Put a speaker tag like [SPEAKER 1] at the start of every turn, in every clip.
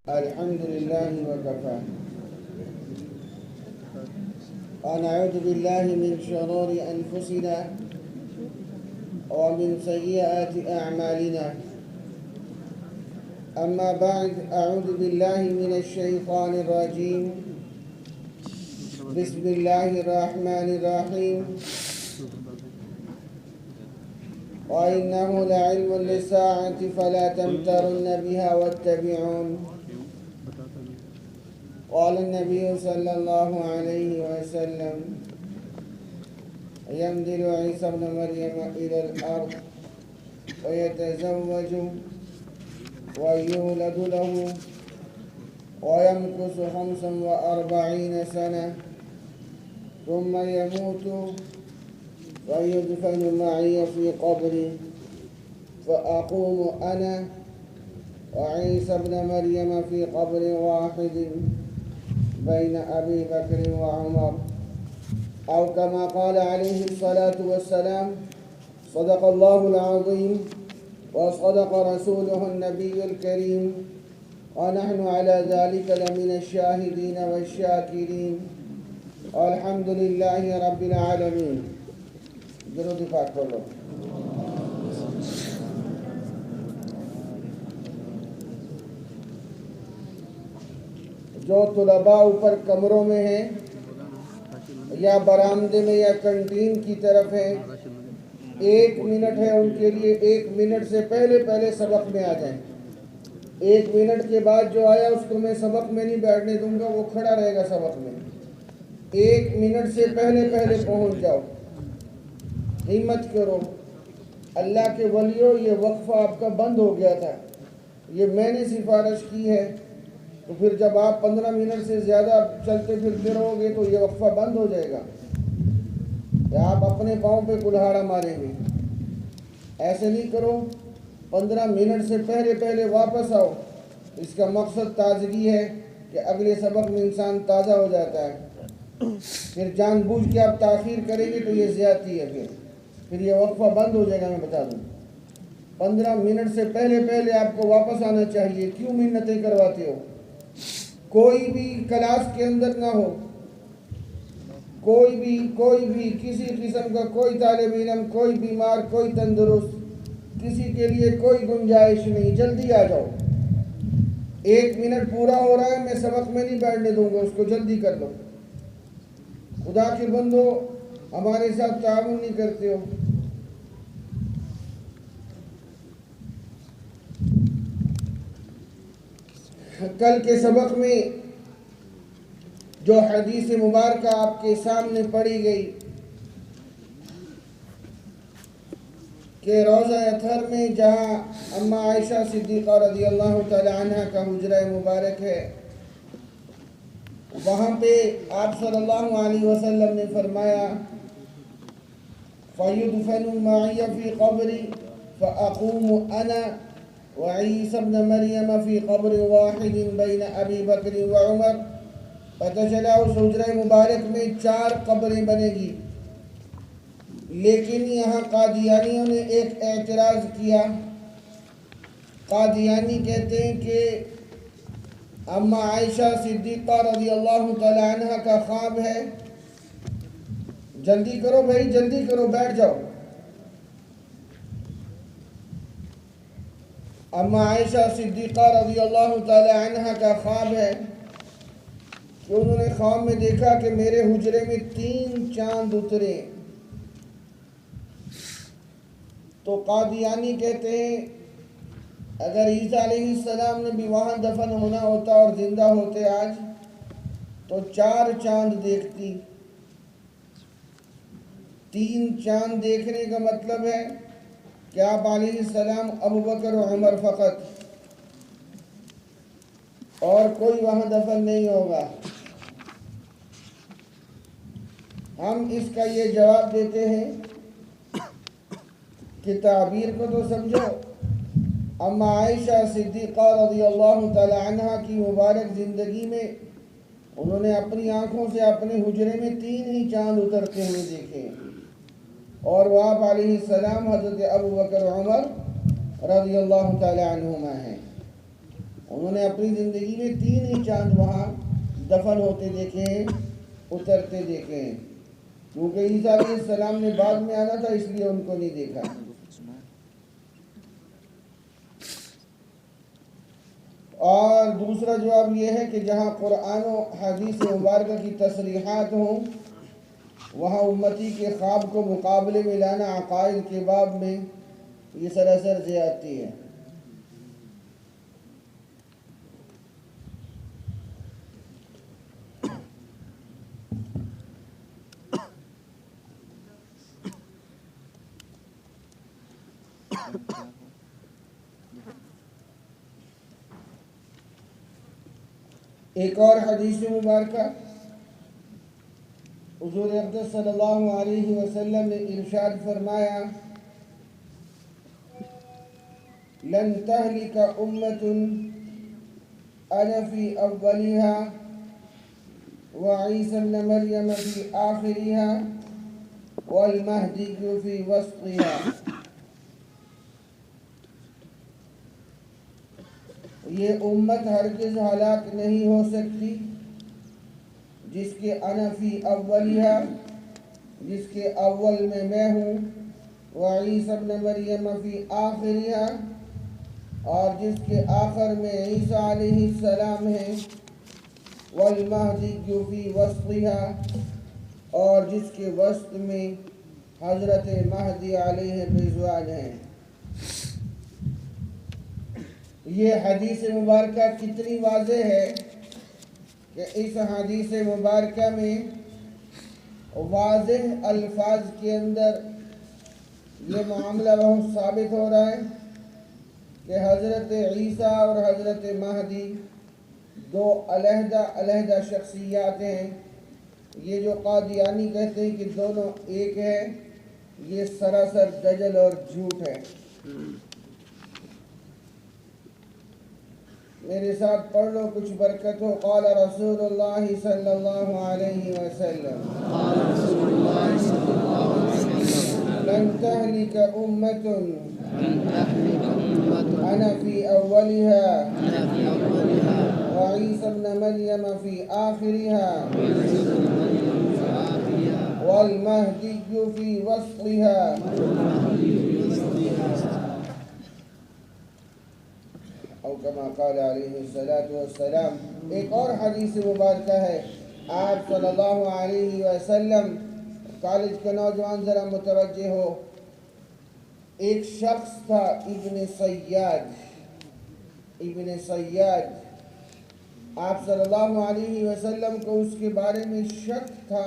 [SPEAKER 1] الحمد لله وكفى ونعوذ بالله من شرور أنفسنا ومن سيئات أعمالنا. أما بعد، أعوذ بالله من الشيطان الرجيم. بسم الله الرحمن الرحيم. وإنه لعلم للساعة فلا تمترن بها واتبعون. قال النبي صلى الله عليه وسلم: ينزل عيسى ابن مريم إلى الأرض ويتزوج ويولد له ويمكث 45 سنة ثم يموت ويدفن معي في قبري، فأقوم أنا وعيسى ابن مريم في قبر واحد بين أبي بكر وعمر، أو كما قال عليه الصلاة والسلام: صدق الله العظيم وصدق رسوله النبي الكريم، ونحن على ذلك لمن الشاهدين والشاكرين، والحمد لله رب العالمين. درود پاک پڑھو. جو طلباء اوپر کمروں میں ہیں یا برآمدے میں یا کنٹین کی طرف ہیں، 1 منٹ ہے ان کے لیے. 1 منٹ سے پہلے سبق میں آ جائیں. 1 منٹ کے بعد جو آیا اس کو میں سبق میں نہیں بیٹھنے دوں گا، وہ کھڑا رہے گا سبق میں. 1 منٹ سے پہلے پہنچ جاؤ. ہمت کرو. اللہ کے ولیوں، یہ وقفہ آپ کا بند ہو گیا تھا، یہ میں نے سفارش کی ہے. تو پھر جب آپ 15 منٹ سے زیادہ چلتے پھرتے رہو گے تو یہ وقفہ بند ہو جائے گا، یا آپ اپنے پاؤں پہ کلہاڑا ماریں گے. ایسے نہیں کرو. 15 منٹ سے پہلے واپس آؤ. اس کا مقصد تازگی ہے کہ اگلے سبق میں انسان تازہ ہو جاتا ہے. پھر جان بوجھ کے آپ تاخیر کریں گے تو یہ زیادتی ہے. پھر یہ وقفہ بند ہو جائے گا. میں بتا دوں 15 منٹ سے پہلے آپ کو واپس آنا چاہیے. کیوں منتیں کرواتے ہو؟ کوئی بھی کلاس کے اندر نہ ہو، کوئی بھی کسی قسم کا کوئی طالب علم، کوئی بیمار، کوئی تندرست، کسی کے لیے کوئی گنجائش نہیں. جلدی آ جاؤ. 1 منٹ پورا ہو رہا ہے، میں سبق میں نہیں بیٹھنے دوں گا، اس کو جلدی کر لو. خدا کے بندو، ہمارے ساتھ تعاون نہیں کرتے ہو. کل کے سبق میں جو حدیث مبارکہ آپ کے سامنے پڑھی گئی کہ روضہ اطہر میں جہاں اما عائشہ صدیقہ رضی اللہ تعالی عنہ کا حجرہ مبارک ہے، وہاں پہ آپ صلی اللہ علیہ وسلم نے فرمایا: فَيُدْفَنُ مَعِيَ فِي قَبْرِ فَأَقُومُ أَنَا وعیسی ابن مریم فی قبر واحد بین ابی بکر و عمر. پتہ چلا اس حجرہ مبارک میں 4 قبریں بنے گی. لیکن یہاں قادیانیوں نے ایک اعتراض کیا. قادیانی کہتے ہیں کہ اما عائشہ صدیقہ رضی اللہ تعالی عنہ کا خواب ہے. جلدی کرو بھائی، جلدی کرو، بیٹھ جاؤ. اما عائشہ صدیقہ رضی اللہ تعالی عنہ کا خواب ہے کہ انہوں نے خواب میں دیکھا کہ میرے حجرے میں 3 چاند اترے. تو قادیانی کہتے ہیں اگر عیسیٰ علیہ السلام نے بھی وہاں دفن ہونا ہوتا اور زندہ ہوتے آج تو 4 چاند دیکھتی. 3 چاند دیکھنے کا مطلب ہے کہ آپ علیہ السلام، ابو بکر و عمر فقط، اور کوئی وہاں دفن نہیں ہوگا. ہم اس کا یہ جواب دیتے ہیں کہ تعبیر کو تو سمجھو. اما عائشہ صدیقہ رضی اللہ تعالی عنہ کی مبارک زندگی میں انہوں نے اپنی آنکھوں سے اپنے حجرے میں 3 ہی چاند اترتے ہوئے دیکھے، اور وہ آپ علیہ السلام حضرت ابو بکر و عمر رضی اللہ تعالی عنہما ہیں. انہوں نے اپنی زندگی میں 3 ہی چاند وہاں دفن ہوتے دیکھے ہیں، اترتے دیکھے ہیں، کیونکہ عیسیٰ علیہ السلام نے بعد میں آنا تھا اس لیے ان کو نہیں دیکھا۔ اور دوسرا جواب یہ ہے کہ جہاں قرآن و حدیث مبارکہ کی تصریحات ہوں وہاں امتی کے خواب کو مقابلے میں لانا عقائد کے باب میں یہ سراسر زیادتی ہے۔ ایک اور حدیث مبارکہ حضور اقدس صلی اللہ علیہ وسلم نے ارشاد فرمایا لن تہلک امت انا فی اولها وعیسی ابن مریم فی آخرها والمہدی فی وسطها۔ یہ امت ہرگز ہلاک نہیں ہو سکتی جس کے انا فی اولیہا، جس کے اول میں ہوں، وعیسی ابن مریم فی آخرہا، اور جس کے آخر میں عیسیٰ علیہ السلام ہیں، والمہدی فی وسطہا، اور جس کے وسط میں حضرت مہدی علیہ الرضوان ہیں۔ یہ حدیث مبارکہ کتنی واضح ہے کہ اس حدیث مبارکہ میں واضح الفاظ کے اندر یہ معاملہ بہت ثابت ہو رہا ہے کہ حضرت عیسیٰ اور حضرت مہدی 2 علیحدہ علیحدہ شخصیات ہیں۔ یہ جو قادیانی کہتے ہیں کہ دونوں ایک ہیں، یہ سراسر دجل اور جھوٹ ہے۔ میرے ساتھ پڑھ لو، کچھ برکت ہو۔ قال رسول اللہ صلی اللہ علیہ وسلم لن تہلک امت انا فی اولها وعیسی ابن مریم فی آخرها والمہدی فی وسطها۔ او کما قال علیہ السلام۔ ایک اور حدیث مبارکہ ہے، آپ صلی اللہ علیہ وسلم، کالج کے نوجوان ذرا متوجہ ہو، ایک شخص تھا ابن سیاد۔ آپ صلی اللہ علیہ وسلم کو اس کے بارے میں شک تھا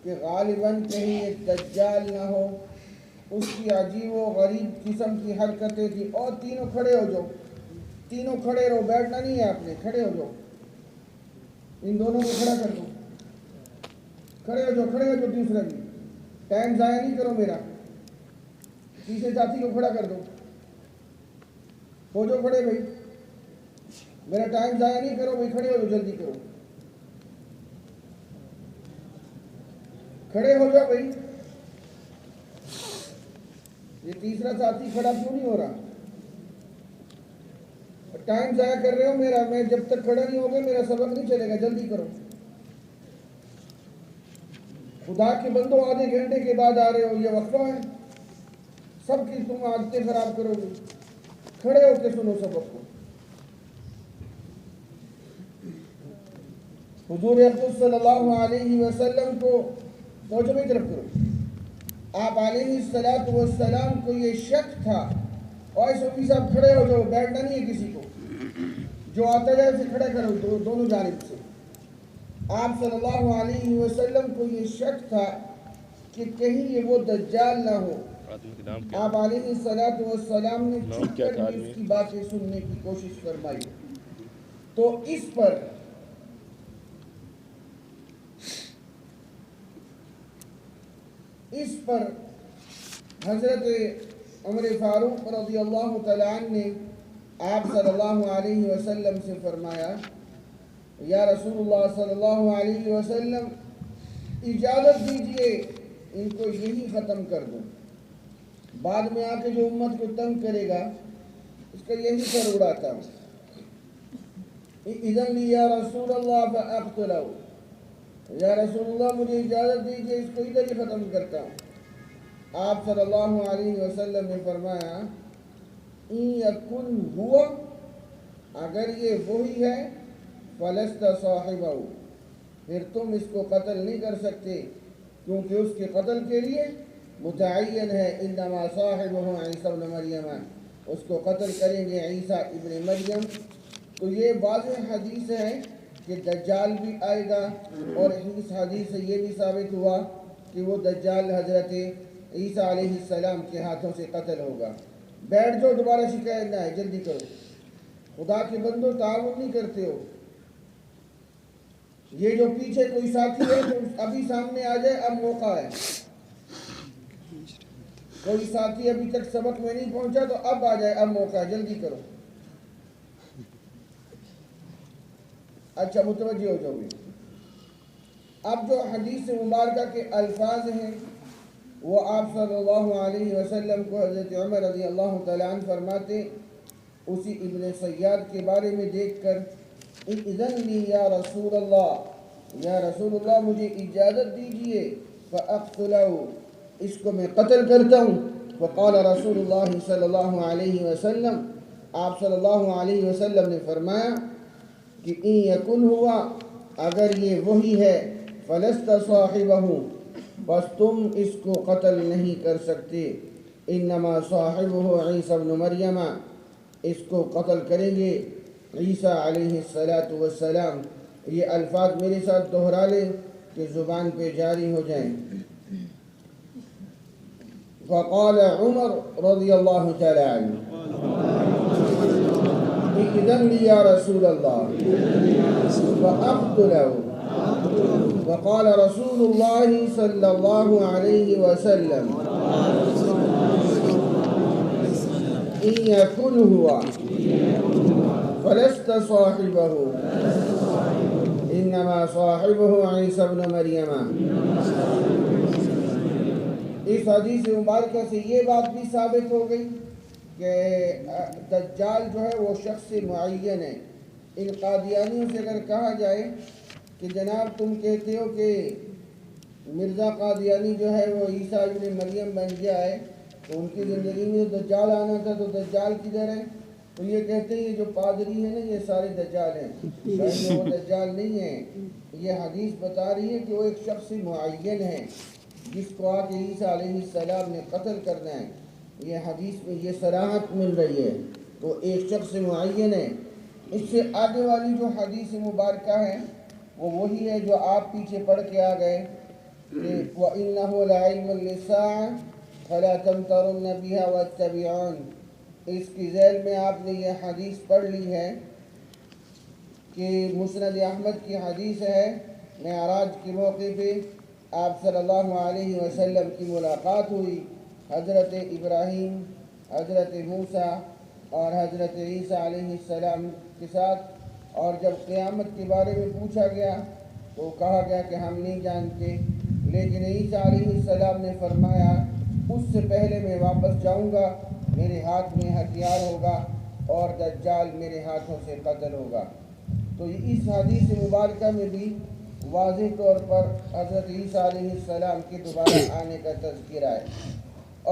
[SPEAKER 1] کہ غالباً کہیں یہ دجال نہ ہو۔ اس کی عجیب و غریب قسم کی حرکتیں تھی۔ اور تینوں کھڑے ہو جاؤ، تینوں کھڑے رہو، بیٹھنا نہیں ہے آپ نے، کھڑے ہو جاؤ، ان دونوں کو کھڑا کر دو، کھڑے ہو جاؤ، دوسرا بھی، ٹائم ضائع نہیں کرو میرا، تیسرے ساتھی کو کھڑا کر دو، ہو جاؤ کھڑے بھائی، میرا ٹائم ضائع نہیں کرو بھائی، کھڑے ہو جاؤ، جلدی کرو، کھڑے ہو جاؤ بھائی۔ یہ تیسرا ساتھی کھڑا کیوں نہیں ہو رہا؟ ٹائم ضائع کر رہے ہو میرا، میں جب تک کھڑا نہیں ہوگا میرا سبق نہیں چلے گا، جلدی کرو۔ خدا کے بندو آدھے گھنٹے کے بعد آ رہے ہو، یہ وقفہ ہے؟ سب کی تم عادتیں خراب کرو گے، کھڑے ہو کے سنو سبق کو۔ حضور اقدس صلی اللہ علیہ وسلم کو توجہ میں طرف کرو، آپ علیہ السلام کو یہ شک تھا، اور صوفی صاحب کھڑے ہو جاؤ، بیٹھنا نہیں ہے کسی کو، جو آتا جائے اسے کھڑا کرو دونوں جانب سے۔ آپ صلی اللہ علیہ وسلم کو یہ شک تھا کہ کہیں یہ وہ دجال نہ ہو۔ آپ علیہ السلام نے چھپ کر بھی اس کی باتیں سننے کی کوشش فرمائی۔ تو اس پر حضرت عمر فاروق رضی اللہ تعالیٰ عنہ نے آپ صلی اللہ علیہ وسلم سے فرمایا، یا رسول اللہ صلی اللہ علیہ وسلم، اجازت دیجئے ان کو یہی ختم کر دو، بعد میں آ کے جو امت کو تنگ کرے گا اس کا یہی سر اڑاتا ہوں۔ اذن لی یا رسول اللہ فاقتلہ، یا رسول اللہ مجھے اجازت دیجیے اس کو ادھر ہی ختم کرتا ہوں۔ آپ صلی اللہ علیہ وسلم نے فرمایا ان یکن ہوا، اگر یہ وہی ہے فلست صاحبہ، پھر تم اس کو قتل نہیں کر سکتے، کیونکہ اس کے قتل کے لیے متعین ہے انما صاحبہ عیسی ابن مریم، اس کو قتل کریں گے عیسیٰ ابن مریم۔ تو یہ واضح حدیث ہے کہ دجال بھی آئے گا، اور اس حدیث سے یہ بھی ثابت ہوا کہ وہ دجال حضرت عیسیٰ علیہ السلام کے ہاتھوں سے قتل ہوگا۔ بیٹھ جاؤ، دوبارہ شکایت نہ ہے، جلدی کرو، خدا کے بندو تعاون نہیں کرتے ہو۔ یہ جو پیچھے کوئی ساتھی ہے تو ابھی سامنے آ جائے، اب موقع ہے۔ کوئی ساتھی ابھی تک سبق میں نہیں پہنچا تو اب آ جائے، اب موقع ہے، جلدی کرو۔ اچھا متوجہ ہو جاؤ گے۔ اب جو حدیث مبارکہ کے الفاظ ہیں وہ آپ صلی اللہ علیہ وسلم کو حضرت عمر رضی اللہ تعالیٰ عنہ فرماتے اسی ابن سیاد کے بارے میں دیکھ کر، اذن لی یا رسول اللہ، یا رسول اللہ مجھے اجازت دیجئے، فاقتلہ، اس کو میں قتل کرتا ہوں۔ فقال رسول اللہ صلی اللہ علیہ وسلم، آپ صلی اللہ علیہ وسلم نے فرمایا کہ ان یکن ہوا، اگر یہ وہی ہے، فلست صاحبہ، بس تم اس کو قتل نہیں کر سکتے، انما صاحبہ عیسیٰ ابن مریم، اس کو قتل کریں گے عیسیٰ علیہ السلام۔ یہ الفاظ میرے ساتھ دہرا لیں کہ زبان پہ جاری ہو جائیں۔ فقال عمر رضی اللہ تعالی عنہ اذن لی یا رسول اللہ فاقتلہ، وقال رسول اللہ صلی اللہ علیہ وسلم ان یکن ہوا فلست صاحبہ انما صاحبہ عیسیٰ ابن مریم۔ اس حدیث مبارکہ سے یہ بات بھی ثابت ہو گئی کہ دجال جو ہے وہ شخص معین ہے۔ ان قادیانیوں سے اگر کہا جائے کہ جناب تم کہتے ہو کہ مرزا قادیانی جو ہے وہ عیسیٰ ابن مریم بن گیا ہے، تو ان کی زندگی میں دجال آنا تھا، تو دجال کدھر ہے؟ تو یہ کہتے ہیں یہ جو پادری ہیں نا یہ سارے دجال ہیں، بلکہ وہ دجال نہیں ہیں۔ یہ حدیث بتا رہی ہے کہ وہ ایک شخص معین ہے جس کو آ کے عیسیٰ علیہ السلام نے قتل کرنا ہے۔ یہ حدیث میں یہ صراحت مل رہی ہے، تو ایک شخص معین ہے۔ اس سے آگے والی جو حدیث مبارکہ ہے وہ وہی ہے جو آپ پیچھے پڑھ کے آ گئے کہ وَإِنَّهُ لَعِلْمٌ لِلسَّاعَةِ فَلَا تَمْتَرُنَّ بِهَا وَاتَّبِعُونِ۔ اس کی ذیل میں آپ نے یہ حدیث پڑھ لی ہے کہ مسند احمد کی حدیث ہے، معراج کے موقع پہ آپ صلی اللہ علیہ وسلم کی ملاقات ہوئی حضرت ابراہیم، حضرت موسیٰ اور حضرت عیسیٰ علیہ السلام کے ساتھ، اور جب قیامت کے بارے میں پوچھا گیا تو کہا گیا کہ ہم نہیں جانتے، لیکن عیسیٰ علیہ السلام نے فرمایا اس سے پہلے میں واپس جاؤں گا، میرے ہاتھ میں ہتھیار ہوگا اور دجال میرے ہاتھوں سے قتل ہوگا۔ تو اس حدیث مبارکہ میں بھی واضح طور پر حضرت عیسیٰ علیہ السلام کے دوبارہ آنے کا تذکرہ ہے۔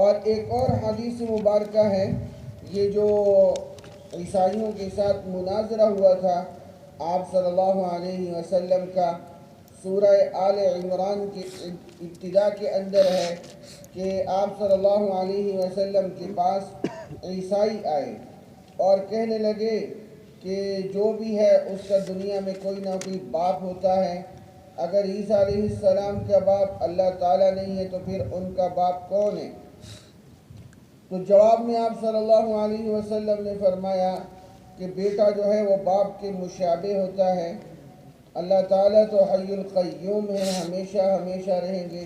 [SPEAKER 1] اور ایک اور حدیث مبارکہ ہے، یہ جو عیسائیوں کے ساتھ مناظرہ ہوا تھا آپ صلی اللہ علیہ وسلم کا، سورہ آل عمران کی ابتدا کے اندر ہے کہ آپ صلی اللہ علیہ وسلم کے پاس عیسائی آئے اور کہنے لگے کہ جو بھی ہے اس کا دنیا میں کوئی نہ کوئی باپ ہوتا ہے، اگر عیسیٰ علیہ السلام کا باپ اللہ تعالیٰ نہیں ہے تو پھر ان کا باپ کون ہے؟ تو جواب میں آپ صلی اللہ علیہ وسلم نے فرمایا کہ بیٹا جو ہے وہ باپ کے مشابہ ہوتا ہے، اللہ تعالیٰ تو حی القیوم ہے، ہمیشہ ہمیشہ رہیں گے،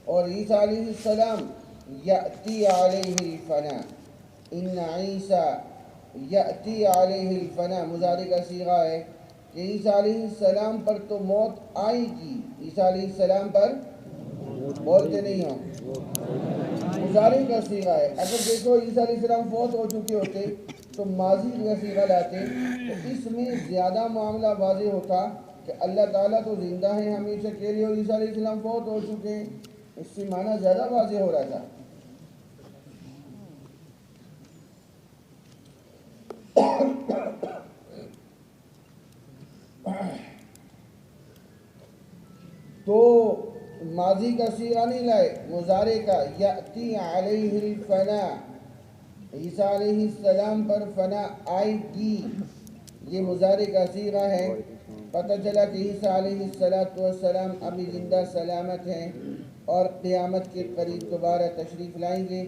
[SPEAKER 1] اور عیسیٰ علیہ السلام یأتی علیہ الفنا، ان عیسیٰ یأتی علیہ الفنا، مضارع کا صیغہ ہے کہ عیسیٰ علیہ السلام پر تو موت آئے گی، عیسیٰ علیہ السلام پر بولتے نہیں ہوں، مضارع کا صیغہ ہے۔ اگر دیکھو عیسیٰ علیہ السلام فوت ہو چکے ہوتے تو ماضی کا صیغہ لاتے تو اس میں زیادہ معاملہ واضح ہوتا کہ اللہ تعالیٰ تو زندہ ہیں ہمیشہ کے لیے، اور عیسیٰ علیہ السلام فوت ہو چکے ہیں، اس سے معنی زیادہ واضح ہو رہا تھا۔ تو ماضی کا صیغہ نہیں لائے، مضارع کا، یأتی علیہ الفنا، عیسیٰ علیہ السلام پر فنا آئے گی، یہ مضارع کا صیغہ ہے۔ پتہ چلا کہ عیسیٰ علیہ السلام ابھی زندہ سلامت ہیں اور قیامت کے قریب دوبارہ تشریف لائیں گے۔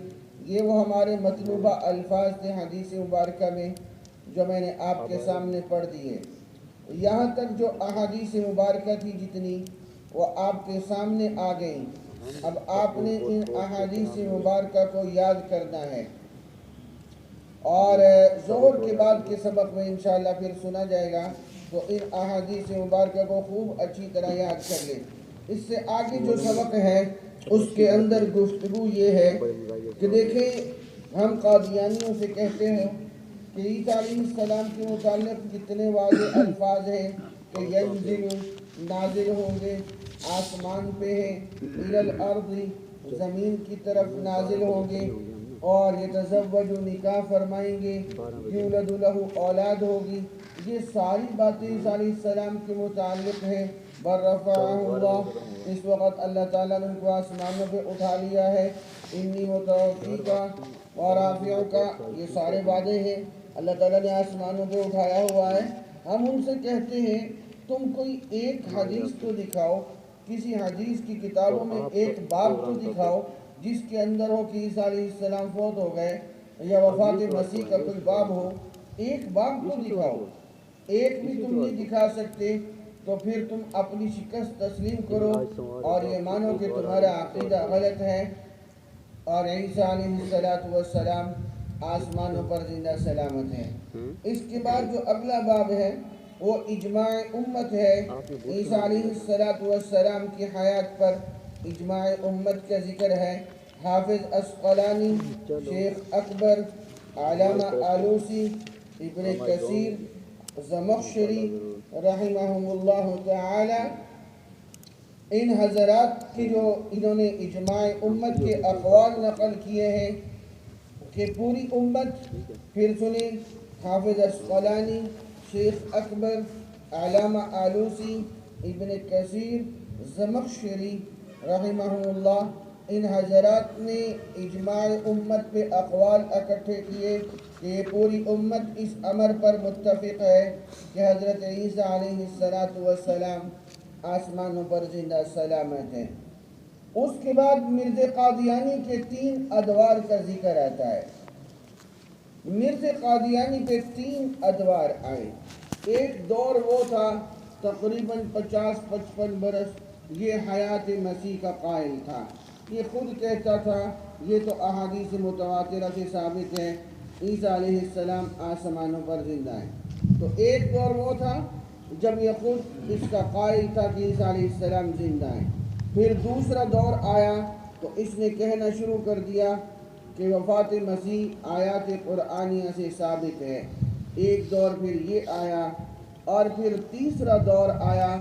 [SPEAKER 1] یہ وہ ہمارے مطلوبہ الفاظ تھے حدیث مبارکہ میں جو میں نے آپ کے سامنے پڑھ دی ہے۔ یہاں تک جو احادیث مبارکہ تھی جتنی وہ آپ کے سامنے آ گئیں۔ اب آپ نے ان احادیث مبارکہ کو یاد کرنا ہے، اور ظہر کے بعد کے سبق میں انشاءاللہ پھر سنا جائے گا، تو ان احادیث مبارکہ کو خوب اچھی طرح یاد کر لیں۔ اس سے آگے جو سبق ہے اس کے اندر گفتگو یہ ہے کہ دیکھیں ہم قادیانیوں سے کہتے ہیں کہ عیسیٰ علیہ السلام کے متعلق کتنے واضح الفاظ ہیں کہ ینزل، نازل ہوں گے، آسمان پہ ہیں، الی الارض، زمین کی طرف نازل ہوں گے، اور یتزوج، نکاح فرمائیں گے، یولد لہ، اولاد ہوگی۔ یہ ساری باتیں عیسیٰ علیہ السلام کے متعلق ہیں۔ برفعہ اللہ، اس وقت اللہ تعالیٰ نے ان کو آسمانوں پہ اٹھا لیا ہے۔ انی متوفیکا ورافعکا، یہ سارے وعدے ہیں، اللہ تعالیٰ نے آسمانوں پہ اٹھایا ہوا ہے۔ ہم ان سے کہتے ہیں تم کوئی ایک حدیث تو دکھاؤ، کسی حدیث کی کتابوں میں ایک باب تو دکھاؤ جس کے اندر ہو کہ عیسیٰ علیہ السلام فوت ہو گئے یا وفات مسیح کا کوئی باب ہو، ایک باب تو دکھاؤ۔ ایک بھی تم نہیں دکھا سکتے تو پھر تم اپنی شکست تسلیم کرو اور یہ مانو کہ تمہارا عقیدہ غلط ہے، اور عیسیٰ علیہ السلام آسمانوں پر زندہ سلامت ہیں۔ اس کے بعد جو اگلا باب ہے وہ اجماع امت ہے۔ عیسیٰ علیہ السلام کی حیات پر اجماع امت کا ذکر ہے۔ حافظ اسقلانی، شیخ اکبر، علامہ آلوسی، ابن کثیر، زمخشری رحمہم اللہ تعالی، ان حضرات کی جو انہوں نے اجماع امت کے اقوال نقل کیے ہیں کہ پوری امت، پھر سنیں حافظ اسقلانی، شیخ اکبر، علامہ آلوسی، ابن کثیر، زمخشری رحمہم اللہ، ان حضرات نے اجماع امت پہ اقوال اکٹھے کیے کہ یہ پوری امت اس امر پر متفق ہے کہ حضرت عیسیٰ علیہ السلام آسمانوں پر زندہ سلامت ہیں۔ اس کے بعد مرزا قادیانی کے 3 ادوار کا ذکر آتا ہے۔ مرزا قادیانی پہ 3 ادوار آئے۔ ایک دور وہ تھا تقریباً 50-55 برس، یہ حیات مسیح کا قائل تھا۔ یہ خود کہتا تھا، یہ تو احادیث متواترہ سے ثابت ہے، عیسیٰ علیہ السلام آسمانوں پر زندہ ہیں۔ تو ایک دور وہ تھا جب یہ خود اس کا قائل تھا کہ عیسیٰ علیہ السلام زندہ ہیں۔ پھر دوسرا دور آیا تو اس نے کہنا شروع کر دیا کہ وفات مسیح آیات قرآنیہ سے ثابت ہے۔ ایک دور پھر یہ آیا، اور پھر تیسرا دور آیا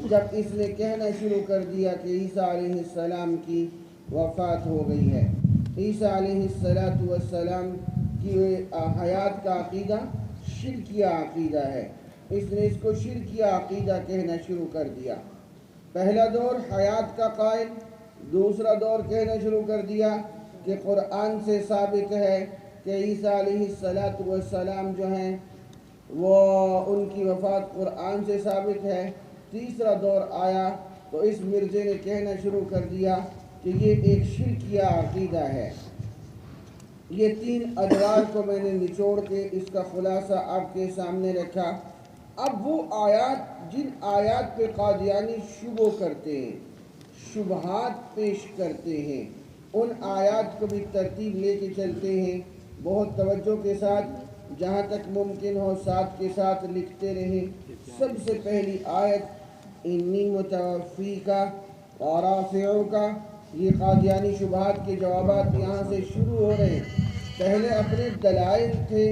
[SPEAKER 1] جب اس نے کہنا شروع کر دیا کہ عیسیٰ علیہ السلام کی وفات ہو گئی ہے۔ عیسیٰ علیہ السلام کی حیات کا عقیدہ شرکیہ عقیدہ ہے، اس نے اس کو شرکیہ عقیدہ کہنا شروع کر دیا۔ پہلا دور حیات کا قائل، دوسرا دور کہنا شروع کر دیا کہ قرآن سے ثابت ہے کہ عیسیٰ علیہ السلام جو ہیں وہ ان کی وفات قرآن سے ثابت ہے۔ تیسرا دور آیا تو اس مرزے نے کہنا شروع کر دیا کہ یہ ایک شرکیہ عقیدہ ہے۔ یہ 3 ادوار کو میں نے نچوڑ کے اس کا خلاصہ آپ کے سامنے رکھا۔ اب وہ آیات، جن آیات پہ قادیانی شبہ کرتے ہیں، شبہات پیش کرتے ہیں، ان آیات کو بھی ترتیب لے کے چلتے ہیں، بہت توجہ کے ساتھ، جہاں تک ممکن ہو ساتھ کے ساتھ لکھتے رہیں۔ سب سے پہلی آیت انی متوفیکا ورافعکا، یہ قادیانی شبہات کے جوابات یہاں سے شروع ہو رہے ہیں۔ پہلے اپنے دلائل تھے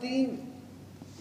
[SPEAKER 1] 3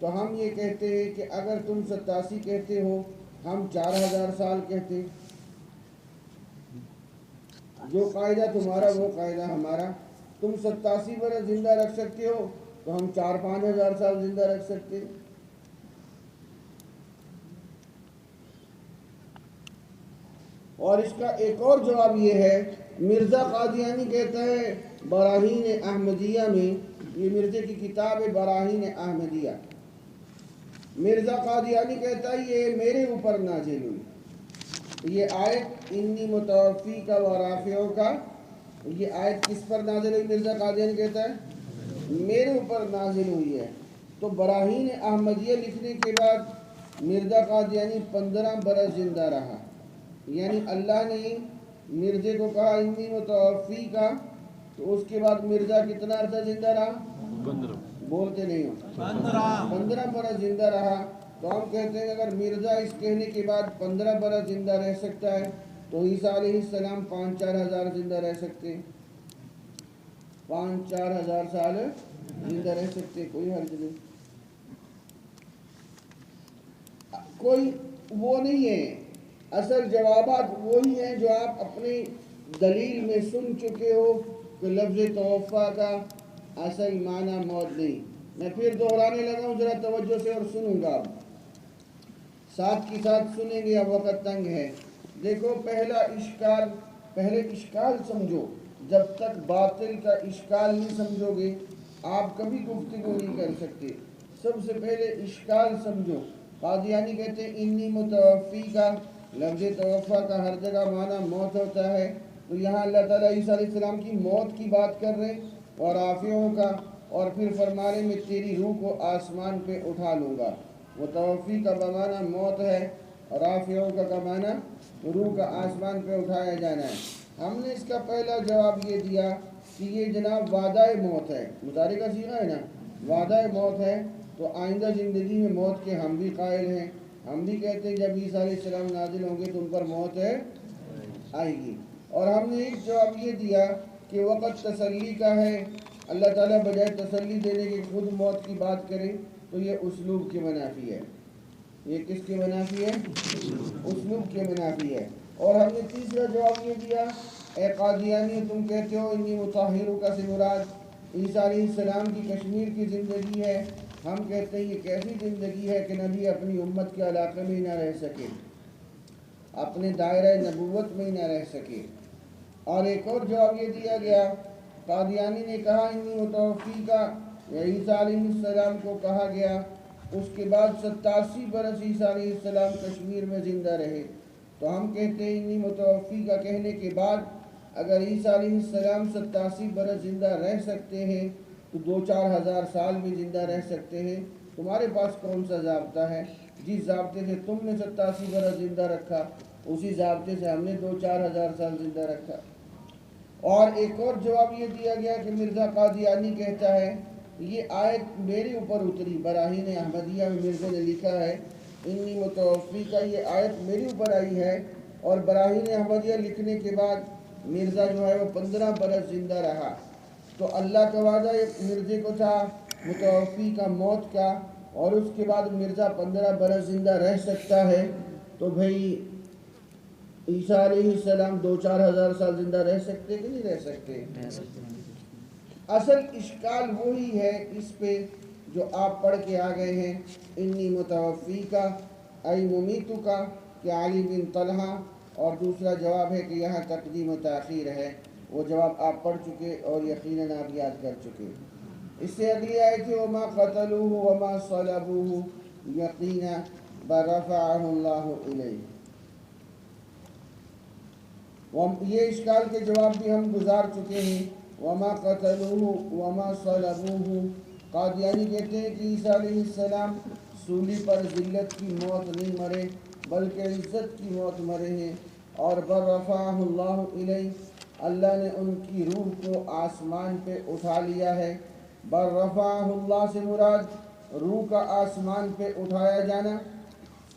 [SPEAKER 1] تو ہم یہ کہتے ہیں کہ اگر تم 87 کہتے ہو ہم 4000 سال کہتے، جو قاعدہ تمہارا وہ قاعدہ ہمارا، تم 87 برس زندہ رکھ سکتے ہو تو ہم 4-5 ہزار سال زندہ رکھ سکتے۔ اور اس کا ایک اور جواب یہ ہے، مرزا قادیانی کہتا ہے براہین احمدیہ میں، یہ مرزے کی کتاب ہے براہین احمدیہ، مرزا قادیانی کہتا ہے یہ میرے اوپر نازل ہوئی، یہ آیت انی متوفی کا و رافعوں کا، یہ آیت کس پر نازل ہوئی؟ مرزا قادیانی کہتا ہے میرے اوپر نازل ہوئی ہے۔ تو براہین احمدیہ لکھنے کے بعد مرزا قادیانی 15 برس زندہ رہا، یعنی اللہ نے مرزے کو کہا انی متوفی کا، تو اس کے بعد مرزا کتنا عرصہ زندہ رہا؟ بولتے نہیں ہو، 15 برس زندہ رہا۔ تو ہم کہتے ہیں اگر مرزا اس کہنے کے بعد 15 برس زندہ رہ سکتا ہے تو عیسیٰ علیہ السلام 5-4 ہزار زندہ رہ سکتے، 5-4 ہزار سال زندہ رہ سکتے، کوئی حرج نہیں، کوئی وہ نہیں ہے۔ اصل جوابات وہی ہیں جو آپ اپنی دلیل میں سن چکے ہو کہ لفظ توفیٰ کا اصل معنی موت نہیں۔ میں پھر دہرانے لگا ہوں، ذرا توجہ سے اور سنوں گا، ساتھ کی ساتھ سنیں گے، اب وقت تنگ ہے۔ دیکھو پہلے اشکال سمجھو، جب تک باطل کا اشکال نہیں سمجھو گے آپ کبھی گفتگو نہیں کر سکتے۔ سب سے پہلے اشکال سمجھو۔ قادیانی کہتے ہیں انی متوفی کا، لفظ توفیٰ کا ہر جگہ معنی موت ہوتا ہے، تو یہاں اللہ تعالیٰ عیسیٰ علیہ السلام کی موت کی بات کر رہے ہیں، اور رافعوں کا، اور پھر فرمانے میں تیری روح کو آسمان پہ اٹھا لوں گا۔ متوفی کا بمعنی موت ہے، اور رافعوں کا معنی روح کا آسمان پہ اٹھایا جانا ہے۔ ہم نے اس کا پہلا جواب یہ دیا کہ یہ جناب وعدہ موت ہے، مضارع کا صیغہ ہے نا، وعدہ موت ہے، تو آئندہ زندگی میں موت کے ہم بھی قائل ہیں، ہم بھی کہتے ہیں جب عیسیٰ علیہ السلام نازل ہوں گے تو ان پر موت ہے آئے گی۔ اور ہم نے ایک جواب یہ دیا کہ وقت تسلی کا ہے، اللہ تعالیٰ بجائے تسلی دینے کے خود موت کی بات کرے تو یہ اسلوب کے منافی ہے۔ یہ کس کے منافی ہے؟ اسلوب کے منافی ہے۔ اور ہم نے تیسرا جواب یہ دیا، اے قادیانی تم کہتے ہو انی مطہرک سے مراد عیسیٰ علیہ السلام کی کشمیر کی زندگی ہے، ہم کہتے ہیں یہ کیسی زندگی ہے کہ نبی اپنی امت کے علاقے میں ہی نہ رہ سکے، اپنے دائرہ نبوت میں ہی نہ رہ سکے۔ اور ایک اور جواب یہ دیا گیا، قادیانی نے کہا انی متوفی کا، عیسیٰ علیہ السلام کو کہا گیا، اس کے بعد 87 برس عیسیٰ علیہ السلام کشمیر میں زندہ رہے، تو ہم کہتے ہیں انی متوفی کا کہنے کے بعد اگر عیسیٰ علیہ السلام 87 برس زندہ رہ سکتے ہیں تو 2-4 ہزار سال بھی زندہ رہ سکتے ہیں۔ تمہارے پاس کون سا ضابطہ ہے؟ جس ضابطے سے تم نے 87 برس زندہ رکھا اسی ضابطے سے ہم نے 2-4 ہزار سال زندہ رکھا۔ اور ایک اور جواب یہ دیا گیا کہ مرزا قادیانی کہتا ہے یہ آیت میرے اوپر اتری، براہین احمدیہ میں مرزا نے لکھا ہے انی متوفی کا، یہ آیت میرے اوپر آئی ہے، اور براہین احمدیہ لکھنے کے بعد مرزا جو ہے وہ 15 برس زندہ رہا۔ تو اللہ کا وعدہ مرزے کو تھا متوفی کا موت کا، اور اس کے بعد مرزا 15 برس زندہ رہ سکتا ہے، تو بھئی عیسیٰ علیہ السلام 2-4 ہزار سال زندہ رہ سکتے کہ نہیں رہ سکتے؟ اصل اشکال وہی ہے اس پہ جو آپ پڑھ کے آ گئے ہیں، انی متوفی کا ای ممیتو کا، کہ علی بن طلحہ، اور دوسرا جواب ہے کہ یہاں تقدیم و تاخیر ہے، وہ جواب آپ پڑھ چکے اور یقیناً آپ یاد کر چکے۔ اس سے اگلی آیت ہے وما قتلوہ وما صلبوہ یقینا بل رفعہ اللہ الیہ۔ یہ اشکال کے جواب بھی ہم گزار چکے ہیں، وما قتلوہ وما صلبوہ، قادیانی کہتے ہیں کہ عیسیٰ علیہ السلام سولی پر ذلت کی موت نہیں مرے بلکہ عزت کی موت مرے ہیں، اور بل رفعہ اللہ الیہ، اللہ نے ان کی روح کو آسمان پہ اٹھا لیا ہے۔ بل رفعہ اللہ سے مراد روح کا آسمان پہ اٹھایا جانا،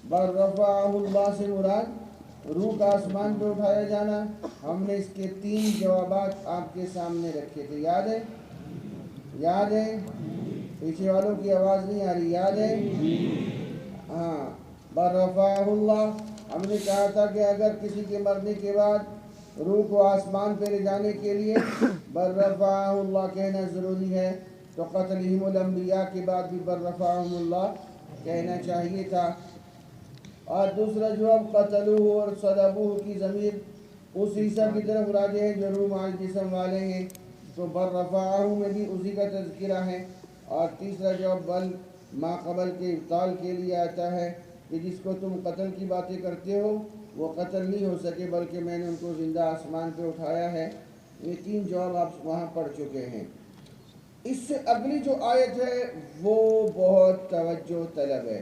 [SPEAKER 1] بل رفعہ اللہ سے مراد روح کا آسمان پہ اٹھایا جانا۔ ہم نے اس کے 3 جوابات آپ کے سامنے رکھے تھے، یاد ہے؟ پیچھے والوں کی آواز نہیں آ رہی، یاد ہے؟ ہاں، بل رفعہ اللہ، ہم نے کہا تھا کہ اگر کسی کے مرنے کے بعد روح کو آسمان پہ لے جانے کے لیے بل رفعہ اللہ کہنا ضروری ہے، تو قتلہم الانبیاء کے بعد بھی بل رفعہم اللہ کہنا چاہیے تھا۔ اور دوسرا جواب قتلوہ اور صلبوہ کی ضمیر اس حصہ کی طرف راجع ہے جو روح مع جسم والے ہیں، تو بل رفعہ میں بھی اسی کا تذکرہ ہے۔ اور تیسرا جواب بل ما قبل کے ابطال کے لیے آتا ہے کہ جس کو تم قتل کی باتیں کرتے ہو وہ قتل نہیں ہو سکے بلکہ میں نے ان کو زندہ آسمان پہ اٹھایا ہے۔ یہ تین جواب آپ وہاں پڑھ چکے ہیں۔ اس سے اگلی جو آیت ہے وہ بہت توجہ طلب ہے،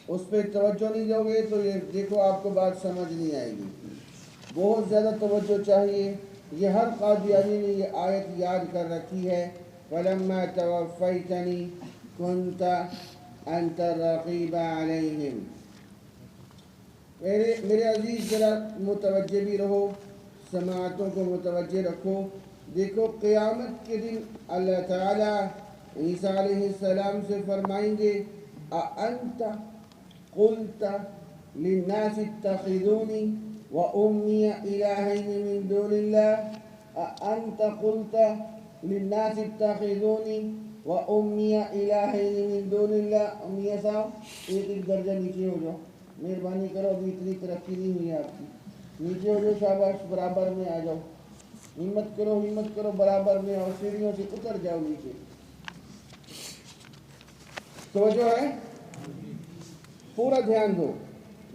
[SPEAKER 1] اس پہ توجہ نہیں دو گے تو یہ دیکھو آپ کو بات سمجھ نہیں آئے گی، بہت زیادہ توجہ چاہیے۔ یہ ہر قادیانی نے یہ آیت یاد کر رکھی ہے، فَلَمَّا تَوَفَّيْتَنِي كُنْتَ أَنْتَ الرَّقِيبَ عَلَيْهِمْ۔ میرے عزیز ذرا متوجہ بھی رہو، سماعتوں کو متوجہ رکھو۔ دیکھو قیامت کے دن اللہ تعالیٰ عیسیٰ علیہ السلام سے فرمائیں گے أَأَنْتَ قُلْتَ لِلنَّاسِ اتَّخِذُونِي وَأُمِّيَ إِلَٰهَيْنِ مِن دُونِ اللَّهِ أَأَنْتَ قُلْتَ لِلنَّاسِ اتَّخِذُونِي وَأُمِّيَ إِلَٰهَيْنِ مِن دُونِ اللَّهِ۔ امیہ صاحب ایک درجہ نیچے ہو جاؤ، مہربانی کرو، ابھی اتنی ترقی نہیں ہوئی آپ کی، نیچے ہو جاؤ، شاباش، برابر میں آ جاؤ، ہمت کرو برابر میں، اور سیڑھیوں سے اتر جاؤ نیچے۔ توجہ ہے، پورا دھیان دو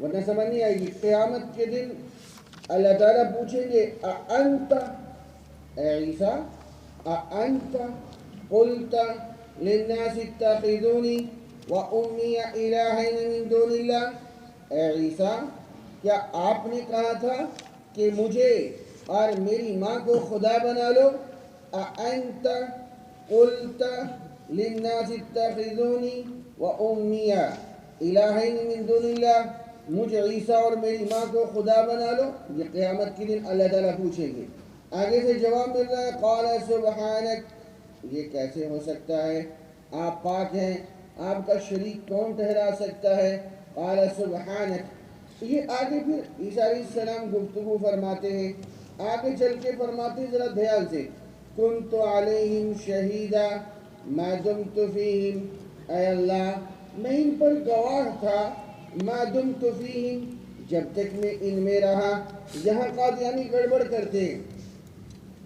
[SPEAKER 1] ورنہ سمجھ نہیں آئے گی۔ قیامت کے دن اللہ تعالیٰ پوچھیں گے اَأَنْتَ، اے عیسیٰ، اَأَنْتَ قُلْتَ لِلنَّاسِ اتَّخِذُونِي وَأُمِّيَ إِلَٰهَيْنِ مِن دُونِ اللَّهِ، اے عیسیٰ کیا آپ نے کہا تھا کہ مجھے اور میری ماں کو خدا بنا لو؟ اَأَنْتَ قُلْتَ لِلنَّاسِ اتَّخِذُونِي وَأُمِّيَ إِلَٰهَيْنِ مِن دُونِ اللَّهِ، مجھے عیسیٰ اور میری ماں کو خدا بنا لو؟ یہ قیامت کے دن اللہ تعالیٰ پوچھیں گے۔ آگے سے جواب مل رہا ہے قَالَ سُبْحَانَكَ، یہ کیسے ہو سکتا ہے، آپ پاک ہیں، آپ کا شریک کون ٹھہرا سکتا ہے؟ قَالَ سُبْحَانَكَ، یہ آگے پھر عیسیٰ علیہ السلام گفتگو فرماتے ہیں، آگے چل کے فرماتے ہیں ذرا دھیان سے، كُنْتُ عَلَيْهِمْ شَهِيدًا مَا دُمْتُ فِيهِمْ، اے اللہ میں ان پر گواہ تھا، مَا دُمْتُ فِيهِمْ جب تک میں ان میں رہا۔ یہاں قادیانی گڑبڑ کرتے ہیں،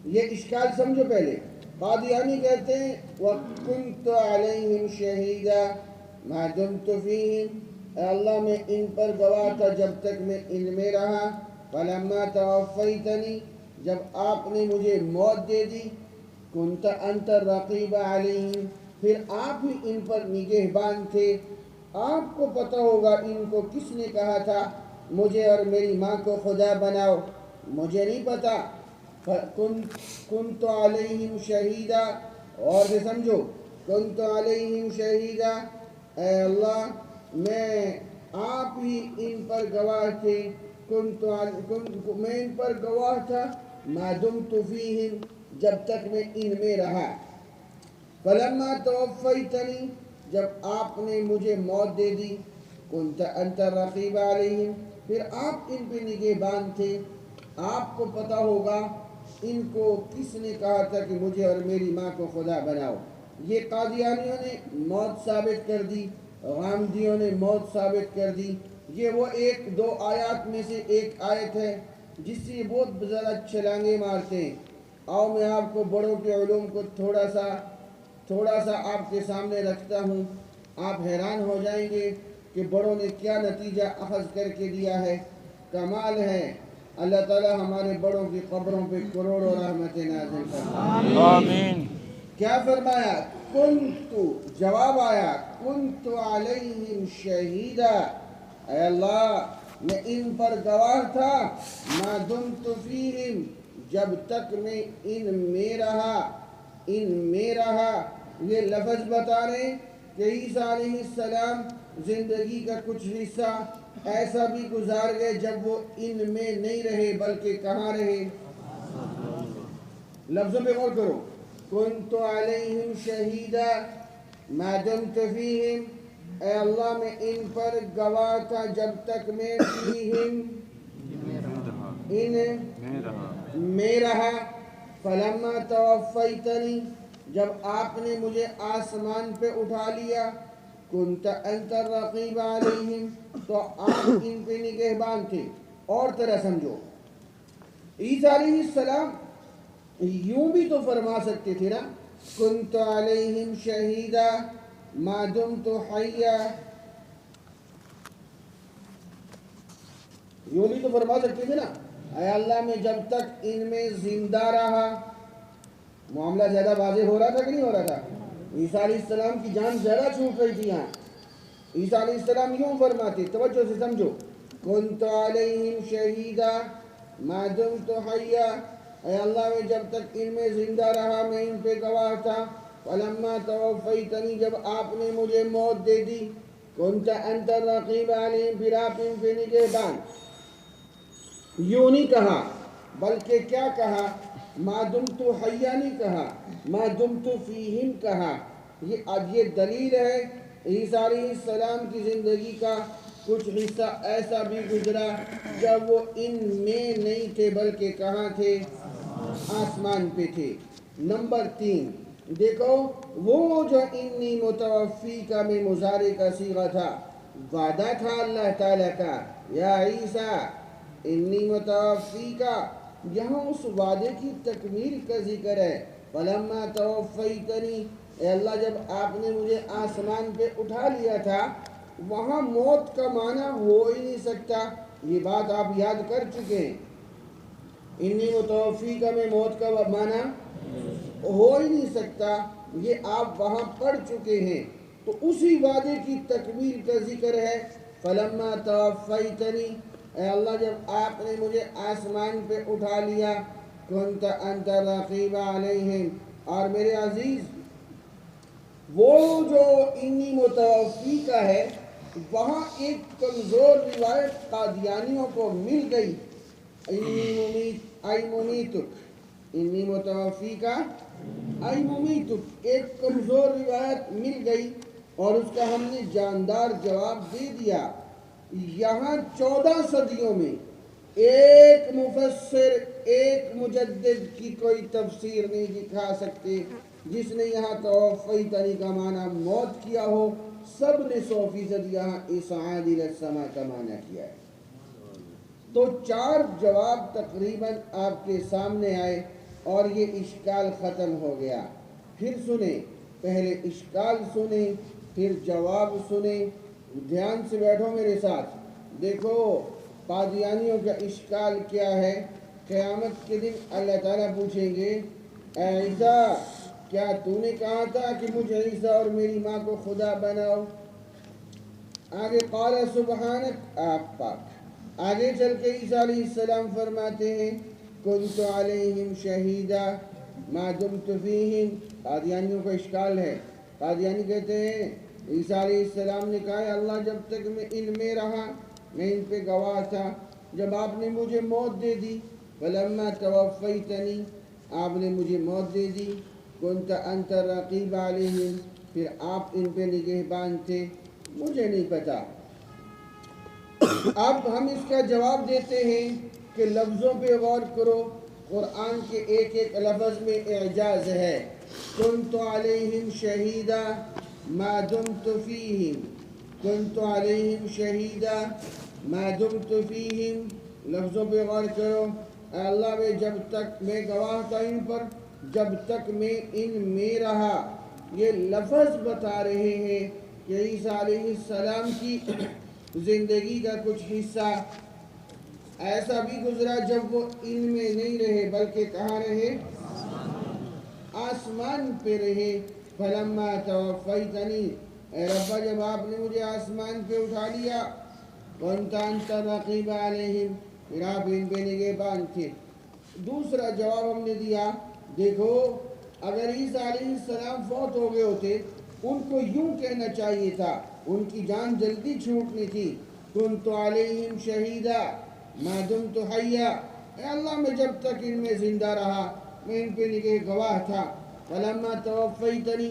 [SPEAKER 1] یہ اشکال سمجھو پہلے۔ قادیانی کہتے ہیں وَكُنْتُ عَلَيْهِمْ شَهِيدًا مَا دُمْتُ فِيهِمْ، اے اللہ میں ان پر گواہ تھا جب تک میں ان میں رہا۔ فَلَمَّا تَوَفَّيْتَنِي، جب آپ نے مجھے موت دے دی، كُنْتَ أَنْتَ الرَّقِيبَ عَلَيْهِمْ، پھر آپ ہی ان پر نگہبان تھے، آپ کو پتہ ہوگا ان کو کس نے کہا تھا مجھے اور میری ماں کو خدا بناؤ، مجھے نہیں پتہ۔ كُنْتُ عَلَيْهِمْ شَهِيدًا، اور سے سمجھو، كُنْتُ عَلَيْهِمْ شَهِيدًا، اے اللہ میں آپ ہی ان پر گواہ تھے، میں ان پر گواہ تھا، مَا دُمْتُ فِيهِمْ جب تک میں ان میں رہا۔ فَلَمَّا تَوَفَّيْتَنِي جب آپ نے مجھے موت دے دی، كُنْتَ أَنْتَ الرَّقِيبَ عَلَيْهِمْ پھر آپ ان پہ نگہبان تھے، آپ کو پتہ ہوگا ان کو کس نے کہا تھا کہ مجھے اور میری ماں کو خدا بناؤ۔ یہ قادیانیوں نے موت ثابت کر دی، غامدیوں نے موت ثابت کر دی۔ یہ وہ ایک دو آیات میں سے ایک آیت ہے جس سے یہ بہت زیادہ چھلانگیں مارتے ہیں۔ آؤ میں آپ کو بڑوں کے علوم کو تھوڑا سا آپ کے سامنے رکھتا ہوں، آپ حیران ہو جائیں گے کہ بڑوں نے کیا نتیجہ اخذ کر کے دیا ہے۔ کمال ہے، اللہ تعالیٰ ہمارے بڑوں کی قبروں پہ کروڑوں رحمتیں نازل فرمائے۔
[SPEAKER 2] آمین۔
[SPEAKER 1] کیا فرمایا؟ کنتو، جواب آیا، کنتو علیہم شہیدا، اے اللہ میں ان پر گواہ تھا، ما دمت فیہم جب تک میں ان میں رہا۔ یہ لفظ بتا رہے ہیں کہ عیسیٰ علیہ السلام زندگی کا کچھ حصہ ایسا بھی گزار گئے جب وہ ان میں نہیں رہے بلکہ کہاں رہے؟ لفظوں پہ غور کرو، کنت علیہم شہیدا، ما دمت فیہم، اے اللہ میں ان پر گواہ تھا جب تک میں فیہم ان میں رہا، فلما توفیتنی، جب آپ نے مجھے آسمان پہ اٹھا لیا، کنت انت الرقیب علیہم، تو آپ ان پہ نگہبان تھے۔ اور طرح سمجھو، عیسیٰ علیہ السلام یوں بھی تو فرما سکتے تھے نا، کنت علیہم شہیدا ما دمت حیا، یوں بھی تو فرما سکتے تھے نا، اے اللہ میں جب تک ان میں زندہ رہا۔ معاملہ زیادہ واضح ہو رہا تھا کہ نہیں ہو رہا تھا؟ عیسیٰ علیہ السلام کی جان زیادہ چھوٹ رہی تھی یہاں۔ عیسیٰ علیہ السلام یوں فرماتے، توجہ سے سمجھو، کنت علیہم شہیدا ما دمت حیا، اے اللہ میں جب تک ان میں زندہ رہا میں ان پہ گواہ تھا، فلما توفیتنی، جب آپ نے مجھے موت دے دی، کنت انت الرقیب علیہم، پھر آپ ان پہ نگہبان۔ یوں نہیں کہا، بلکہ کیا کہا، ما دمت حیا نہیں کہا، ما دمت فیہم کہا۔ یہ دلیل ہے عیسیٰ علیہ السلام کی زندگی کا کچھ حصہ ایسا بھی گزرا جب وہ ان میں نہیں تھے بلکہ کہاں تھے؟ آسمان پہ تھے۔ نمبر 3 دیکھو، وہ جو انی متوفی کا میں مضارع کا صیغہ تھا، وعدہ تھا اللہ تعالیٰ کا، یا عیسیٰ انی متوفی کا، یہاں اس وعدے کی تکمیل کا ذکر ہے۔ فلما توفیتنی، اے اللہ جب آپ نے مجھے آسمان پہ اٹھا لیا تھا، وہاں موت کا معنی ہو ہی نہیں سکتا، یہ بات آپ یاد کر چکے ہیں۔ انی متوفی کا میں موت کا معنی ہو ہی نہیں سکتا، یہ آپ وہاں پڑھ چکے ہیں۔ تو اسی وعدے کی تکمیل کا ذکر ہے، فلما توفیتنی، اے اللہ جب آپ نے مجھے آسمان پہ اٹھا لیا، کنت انت الرقیب علیہم، اور میرے عزیز وہ جو انی متوفی کا ہے، وہاں ایک کمزور روایت قادیانیوں کو مل گئی، ای ممیتک، انی متوفی کا ای ممیتک، ایک کمزور روایت مل گئی اور اس کا ہم نے جاندار جواب دے دیا۔ یہاں 14 صدیوں میں ایک مفسر، ایک مجدد کی کوئی تفسیر نہیں دکھا سکتے جس نے یہاں توفیتنی کا معنی موت کیا ہو۔ سب نے 100% یہاں اصعاد الی السماء کا معنی کیا ہے۔ تو 4 جواب تقریباً آپ کے سامنے آئے اور یہ اشکال ختم ہو گیا۔ پھر سنیں، پہلے اشکال سنیں پھر جواب سنیں، دھیان سے بیٹھو میرے ساتھ۔ دیکھو قادیانیوں کا اشکال کیا ہے، قیامت کے دن اللہ تعالیٰ پوچھیں گے، اے عیسیٰ کیا تو نے کہا تھا کہ مجھے عیسیٰ اور میری ماں کو خدا بناؤ؟ آگے قال سبحانک، آپ پاک۔ آگے چل کے عیسیٰ علیہ السلام فرماتے ہیں، کنت علیہم شہیدا ما دمت فیہم۔ قادیانیوں کا اشکال ہے، قادیانی کہتے ہیں عیسیٰ علیہ السلام نے کہا، اللہ جب تک میں ان میں رہا میں ان پہ گواہ تھا، جب آپ نے مجھے موت دے دی، فلما توفیتنی، آپ نے مجھے موت دے دی، کنت انت الرقیب علیہم، پھر آپ ان پہ نگہبان تھے، مجھے نہیں پتا۔ اب ہم اس کا جواب دیتے ہیں کہ لفظوں پہ غور کرو، قرآن کے ایک ایک لفظ میں اعجاز ہے۔ کنت علیہم شہیدا ما دمت فیہم، کنت علیہم شہیدا ما دمت فیہم، لفظوں پہ غور کرو۔ اے اللہ میں جب تک میں گواہ تھا ان پر، جب تک میں ان میں رہا۔ یہ لفظ بتا رہے ہیں کہ عیسیٰ علیہ السلام کی زندگی کا کچھ حصہ ایسا بھی گزرا جب وہ ان میں نہیں رہے بلکہ کہاں رہے؟ آسمان پہ رہے۔ فلما توفیتنی، اے ربا جب آپ نے مجھے آسمان پہ اٹھا لیا، کنت انت الرقیب علیہم، پھر آپ ان پہ نگہبان تھے۔ دوسرا جواب ہم نے دیا، دیکھو اگر عیسیٰ علیہ السلام فوت ہو گئے ہوتے ان کو یوں کہنا چاہیے تھا، ان کی جان جلدی چھوٹنی تھی، کنت علیہم شہیدا ما دمت حیا، اے اللہ میں جب تک ان میں زندہ رہا میں ان پہ گواہ تھا، فلما توفیتنی،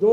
[SPEAKER 1] 2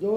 [SPEAKER 1] 2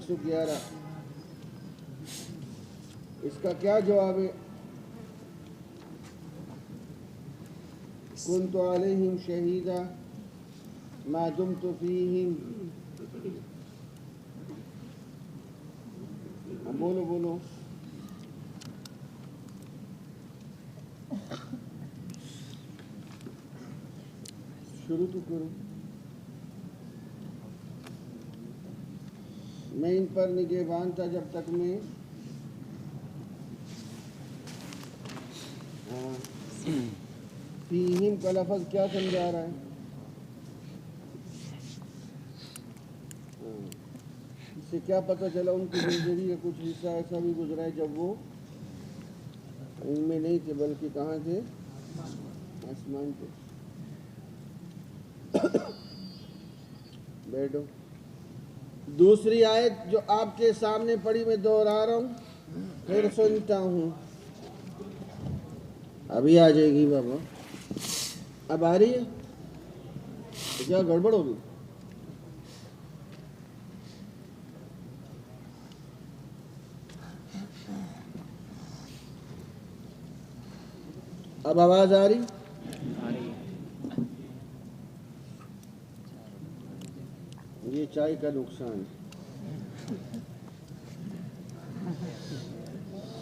[SPEAKER 1] 111 اس کا کیا جواب ہے؟ کنت علیہم شہیدا ما دمت فیہم. بولو بولو. شروع تو کرو. میں ان پر نگہبان تھا جب تک میں فیہم کا لفظ کیا سمجھا رہا ہے؟ اس سے کیا پتہ چلا ان کی زندگی کا کچھ حصہ ایسا بھی گزرا ہے جب وہ ان میں نہیں تھے بلکہ کہاں تھے؟ آسمان تھے. بیٹھو. دوسری آیت جو آپ کے سامنے پڑھی میں دوہرا رہا ہوں پھر سنتا ہوں. ابھی آ جائے گی بابا. اب آ رہی ہے؟ کیا گڑبڑ ہوگی؟ اب آواز آ رہی؟ یہ چائے کا نقصان ہے،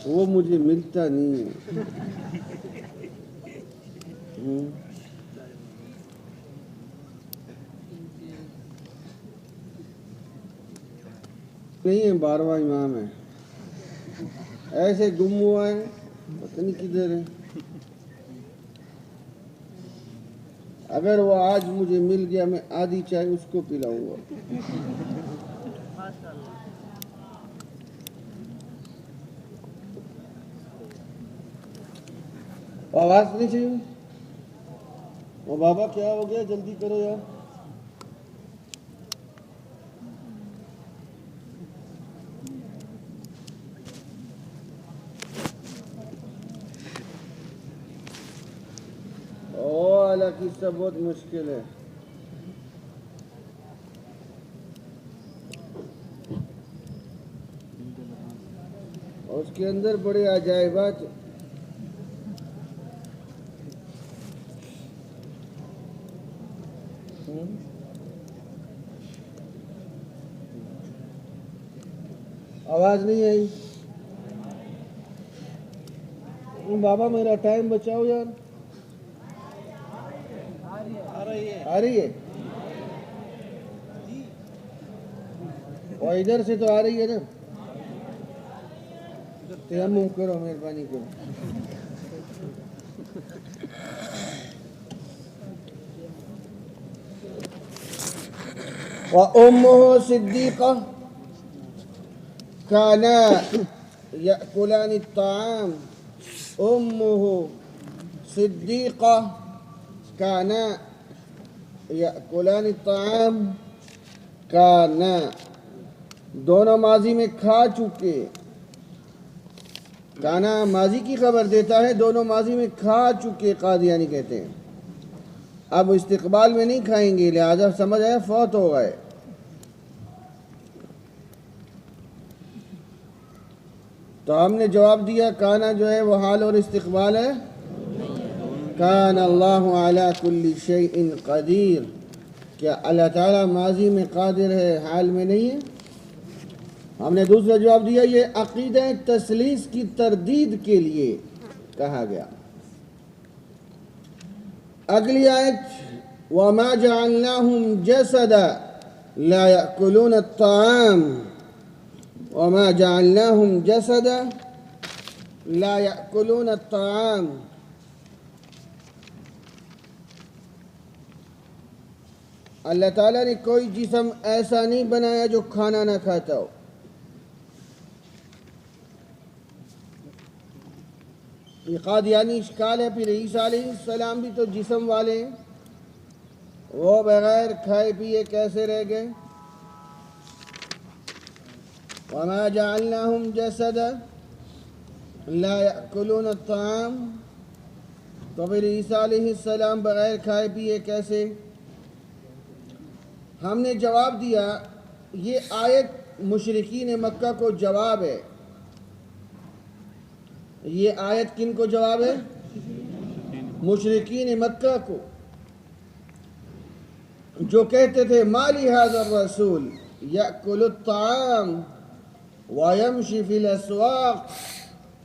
[SPEAKER 1] وہ مجھے ملتا نہیں ہے. نہیں ہے، 12واں امام ہے. ایسے گم ہوا ہے، پتہ نہیں کدھر ہے. اگر وہ آج مجھے مل گیا میں آدھی چائے اس کو پلاؤں گا. آواز نہیں چاہیے. وہ بابا کیا ہو گیا؟ جلدی کرو یار. اللہ کی سب بہت مشکل ہے. اور اس کے اندر بڑے عجائبات. آواز نہیں آئی. بابا میرا ٹائم بچاؤ یار. آ رہی ہے اور ادھر سے تو آ رہی ہے نا. تیمم کرو، مہربانی کرو. وأمه صديقة كانا يأكلان الطعام. أمه صديقة كانا يأكلان الطعام. کانا دونوں ماضی میں کھا چکے. کانا ماضی کی خبر دیتا ہے، دونوں ماضی میں کھا چکے قادیانی کہتے ہیں. اب استقبال میں نہیں کھائیں گے، لہذا سمجھ آیا فوت ہو گئے. تو ہم نے جواب دیا کانا جو ہے وہ حال اور استقبال ہے. کان اللہ علی کل شیء قدیر. کیا اللہ تعالیٰ ماضی میں قادر ہے، حال میں نہیں ہے؟ ہم نے دوسرا جواب دیا یہ عقیدہ تثلیث کی تردید کے لیے کہا گیا. اگلی آیت وَمَا جَعَلْنَاهُمْ جَسَدًا لَا يَأْكُلُونَ الطَّعَامَ. وَمَا جَعَلْنَاهُمْ جَسَدًا لَا يَأْكُلُونَ الطَّعَامَ. اللہ تعالیٰ نے کوئی جسم ایسا نہیں بنایا جو کھانا نہ کھاتا ہو. یہ قادیانی اشکال ہے. پھر عیسیٰ علیہ السلام بھی تو جسم والے ہیں، وہ بغیر کھائے پیے کیسے رہ گئے؟ وَمَا جَعَلْنَاهُمْ جَسَدًا لَا يَأْكُلُونَ الطَّعَامَ. تو پھر عیسیٰ علیہ السلام بغیر کھائے پیے کیسے؟ ہم نے جواب دیا یہ آیت مشرکین مکہ کو جواب ہے. یہ آیت کن کو جواب ہے؟ مشرکین مکہ کو، جو کہتے تھے مالی ھذا الرسول یأکل الطعام ویمشی فی الاسواق،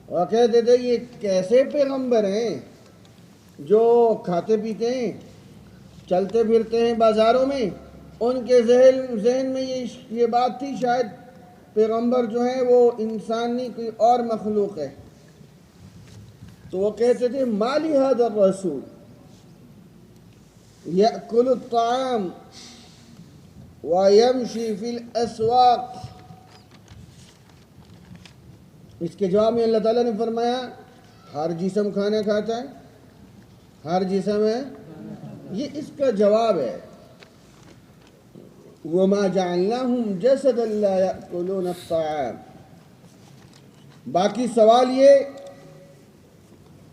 [SPEAKER 1] اور کہتے تھے یہ کیسے پیغمبر ہیں جو کھاتے پیتے ہیں، چلتے پھرتے ہیں بازاروں میں. ان کے ذہن میں یہ بات تھی شاید پیغمبر جو ہیں وہ انسان نہیں کوئی اور مخلوق ہے. تو وہ کہتے تھے مالی ھذا الرسول یأکل الطعام ویمشی فی الاسواق. اس کے جواب میں اللہ تعالیٰ نے فرمایا ہر جسم کھانا کھاتا ہے، ہر جسم ہے. یہ اس کا جواب ہے. وَمَا جَعَلْنَاهُمْ جَسَدًا لَا يَأْكُلُونَ الطَّعَامَ. باقی سوال یہ،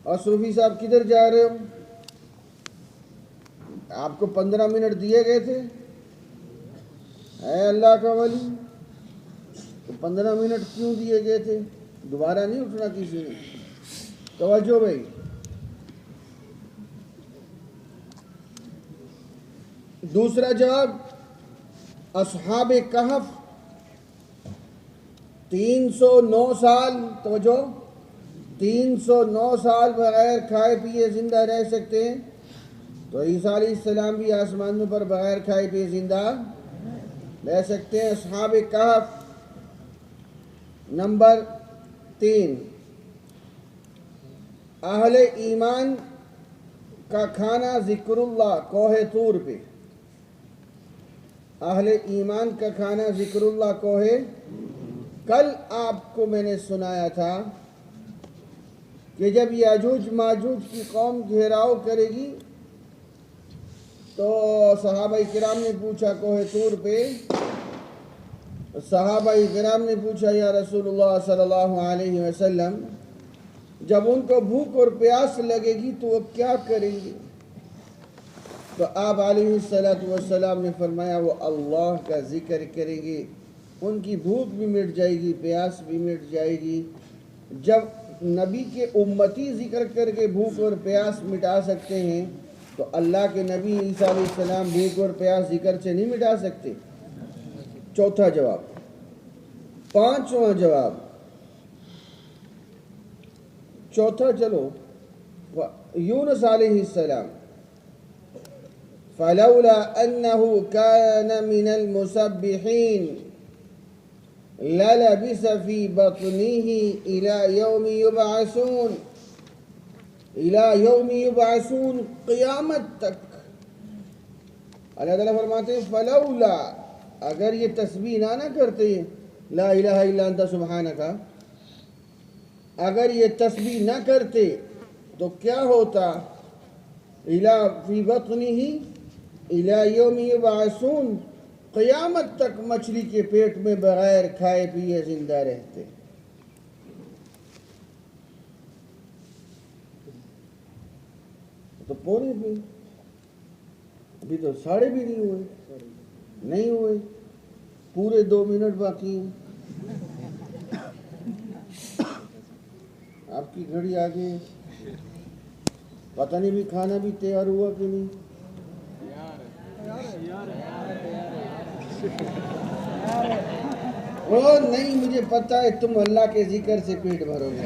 [SPEAKER 1] اور صوفی صاحب کدھر جا رہے ہو؟ آپ کو 15 منٹ دیے گئے تھے، اے اللہ کا ولی، تو 15 منٹ کیوں دیے گئے تھے؟ دوبارہ نہیں اٹھنا کسی نے. توجہ بھائی. دوسرا جواب، اصحاب کہف 309 سال، توجہ، 309 سال بغیر کھائے پیے زندہ رہ سکتے ہیں. تو عیسیٰ علیہ السلام بھی آسمانوں پر بغیر کھائے پیے زندہ رہ سکتے ہیں. اصحاب کہف. نمبر 3، اہل ایمان کا کھانا ذکر اللہ کوہ طور پہ. اہل ایمان کا کھانا ذکر اللہ کوہ. کل آپ کو میں نے سنایا تھا کہ جب یاجوج ماجوج کی قوم گھیراؤ کرے گی تو صحابہ کرام نے پوچھا کوہ طور پہ، صحابہ کرام نے پوچھا یا رسول اللہ صلی اللہ علیہ وسلم جب ان کو بھوک اور پیاس لگے گی تو وہ کیا کریں گے؟ تو آپ علیہ السلام نے فرمایا وہ اللہ کا ذکر کریں گے، ان کی بھوک بھی مٹ جائے گی، پیاس بھی مٹ جائے گی. جب نبی کے امتی ذکر کر کے بھوک اور پیاس مٹا سکتے ہیں تو اللہ کے نبی عیسیٰ علیہ السلام بھوک اور پیاس ذکر سے نہیں مٹا سکتے. چوتھا جواب. پانچواں جواب، چوتھا چلو، یونس علیہ السلام فلولا انه كان من المسبحين للبث في بطنه الى يوم يبعثون، الى يوم يبعثون، قیامت تک. اللہ تعالیٰ فرماتے ہیں فلولا، اگر یہ تسبیح نہ کرتے لا الہ الا انت سبحانک، اگر یہ تسبیح نہ کرتے تو کیا ہوتا؟ فی بطنہ الی یوم یبعثون، قیامت تک مچھلی کے پیٹ میں بغیر کھائے پیے زندہ رہتے. تو پونے بھی ابھی تو 7:30 بھی نہیں ہوئے، پورے 2 منٹ باقی ہیں. آپ کی گھڑی آگے، پتہ نہیں بھی کھانا بھی تیار ہوا کہ نہیں. وہ نہیں، مجھے پتہ ہے تم اللہ کے ذکر سے پیٹ بھرو گے.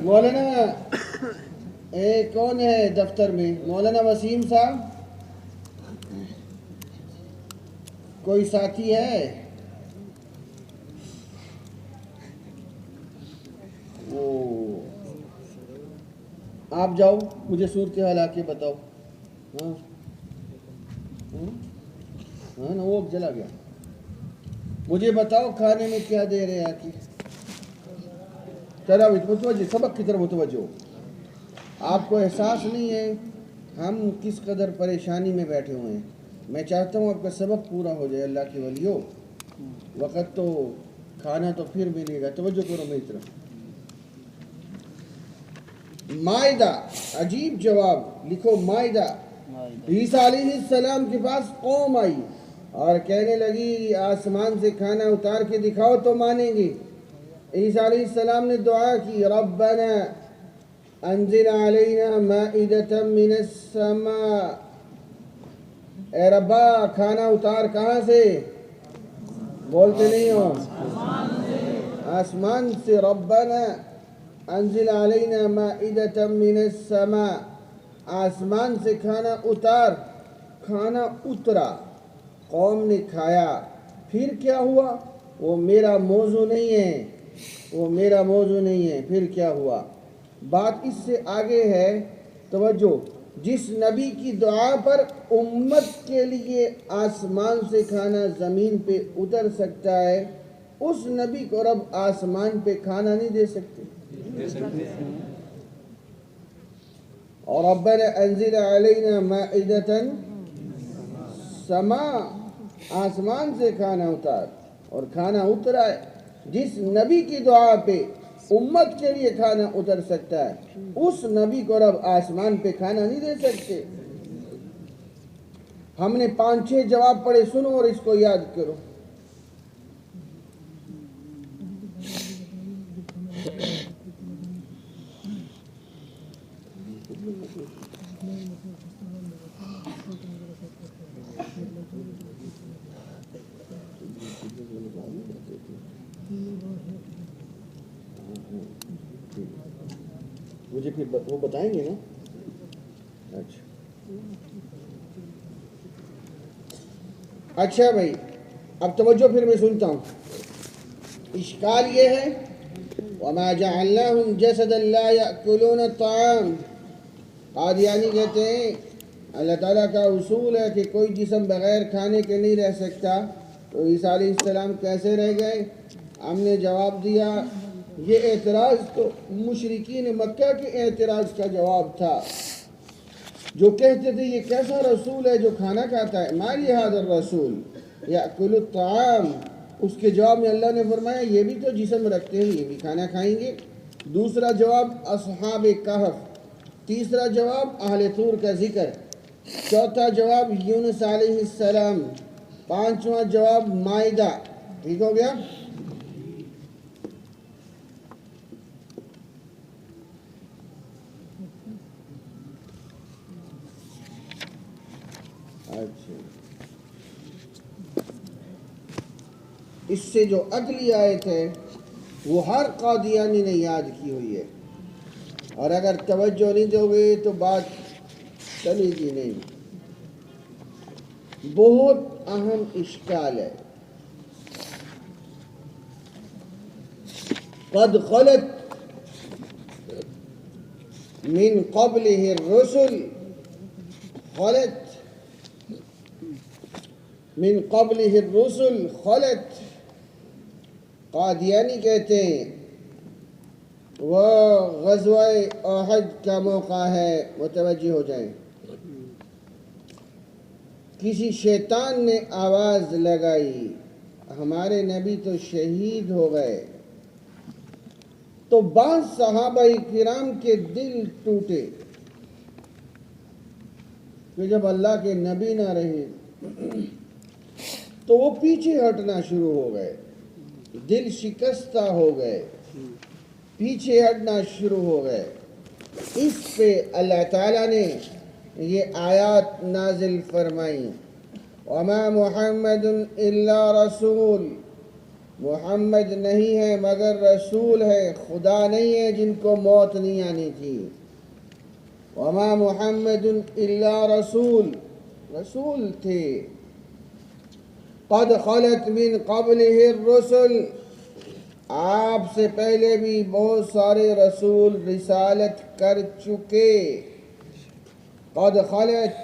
[SPEAKER 1] مولانا کون ہے دفتر میں؟ مولانا وسیم صاحب، کوئی ساتھی ہے؟ آپ جاؤ مجھے صورتحال آ کے بتاؤ. ہاں نا، وہ چلا گیا. مجھے بتاؤ کھانے میں کیا دے رہے ہیں آ کے. چلو متوجہ، سبق کی طرف متوجہ. آپ کو احساس نہیں ہے ہم کس قدر پریشانی میں بیٹھے ہوئے ہیں. میں چاہتا ہوں آپ کا سبق پورا ہو جائے. اللہ کے ولیو، وقت تو کھانا تو پھر ملے گا. توجہ کرو میری طرف. مائدہ، عجیب جواب لکھو. مائدہ عیسیٰ علیہ السلام کے پاس قوم آئی اور کہنے لگی آسمان سے کھانا اتار کے دکھاؤ تو مانیں گے. عیسیٰ علیہ السلام نے دعا کی ربنا انزل علینا مائدۃ من السماء، اے ربا کھانا اتار کہاں سے؟ بولتے نہیں ہو؟ آسمان سے. ربنا انزل علینا مائدۃ من السماء، آسمان سے کھانا اتار. کھانا اترا، قوم نے کھایا. پھر کیا ہوا؟ وہ میرا موضوع نہیں ہے، وہ میرا موضوع نہیں ہے. پھر کیا ہوا؟ بات اس سے آگے ہے. توجہ، جس نبی کی دعا پر امت کے لیے آسمان سے کھانا زمین پہ اتر سکتا ہے، اس نبی کو رب آسمان پہ کھانا نہیں دے سکتے. اور ربنا انزل علینا مائدۃ سماء، آسمان سے کھانا اتار. اور کھانا اترا ہے. جس نبی کی دعا پہ امت کے لیے کھانا اتر سکتا ہے، اس نبی کو رب آسمان پہ کھانا نہیں دے سکتے. ہم نے 5-6 جواب پڑھے، سنو اور اس کو یاد کرو. مجھے پھر وہ بتائیں گے نا. اچھا بھائی، اب توجہ پھر میں سنتا ہوں. اشکال یہ ہے وَمَا جَعَلْنَاهُمْ جَسَدًا لَا يَأْكُلُونَ الطَّعَامَ. قادیانی کہتے ہیں اللہ تعالیٰ کا اصول ہے کہ کوئی جسم بغیر کھانے کے نہیں رہ سکتا. تو عیسیٰ علیہ السلام کیسے رہ گئے؟ ہم نے جواب دیا یہ اعتراض تو مشرکین مکہ کے اعتراض کا جواب تھا، جو کہتے تھے یہ کیسا رسول ہے جو کھانا کھاتا ہے. ما لهذا الرسول یأکل الطعام. اس کے جواب میں اللہ نے فرمایا یہ بھی تو جسم رکھتے ہیں، یہ بھی کھانا کھائیں گے. دوسرا جواب اصحاب کہف. تیسرا جواب اہل طور کا ذکر. چوتھا جواب یونس علیہ السلام. پانچواں جواب مائدہ. ٹھیک ہو گیا؟ اچھا، اس سے جو اگلی آیت ہے وہ ہر قادیانی نے یاد کی ہوئی ہے، اور اگر توجہ نہیں دو گے تو بات چلے گی نہیں. بہت اہم اشکال ہے. قد خلت من قبلہ الرسل، خلت من قبلہ الرسل خلت. قادیانی کہتے ہیں وہ غزوہ احد کا موقع ہے. متوجہ ہو جائیں. کسی شیطان نے آواز لگائی ہمارے نبی تو شہید ہو گئے. تو بعض صحابہ کرام کے دل ٹوٹے کہ جب اللہ کے نبی نہ رہے تو وہ پیچھے ہٹنا شروع ہو گئے، دل شکستہ ہو گئے، پیچھے ہٹنا شروع ہو گئے. اس پہ اللہ تعالیٰ نے یہ آیات نازل فرمائی وَمَا مُحَمَّدٌ إِلَّا رَسُولٌ. محمد نہیں ہے مگر رسول ہے، خدا نہیں ہے جن کو موت نہیں آنی تھی. وَمَا مُحَمَّدٌ إِلَّا رَسُولٌ، رسول تھے. قد خلت من قبلہ الرسل، آپ سے پہلے بھی بہت سارے رسول رسالت کر چکے. قد خلت،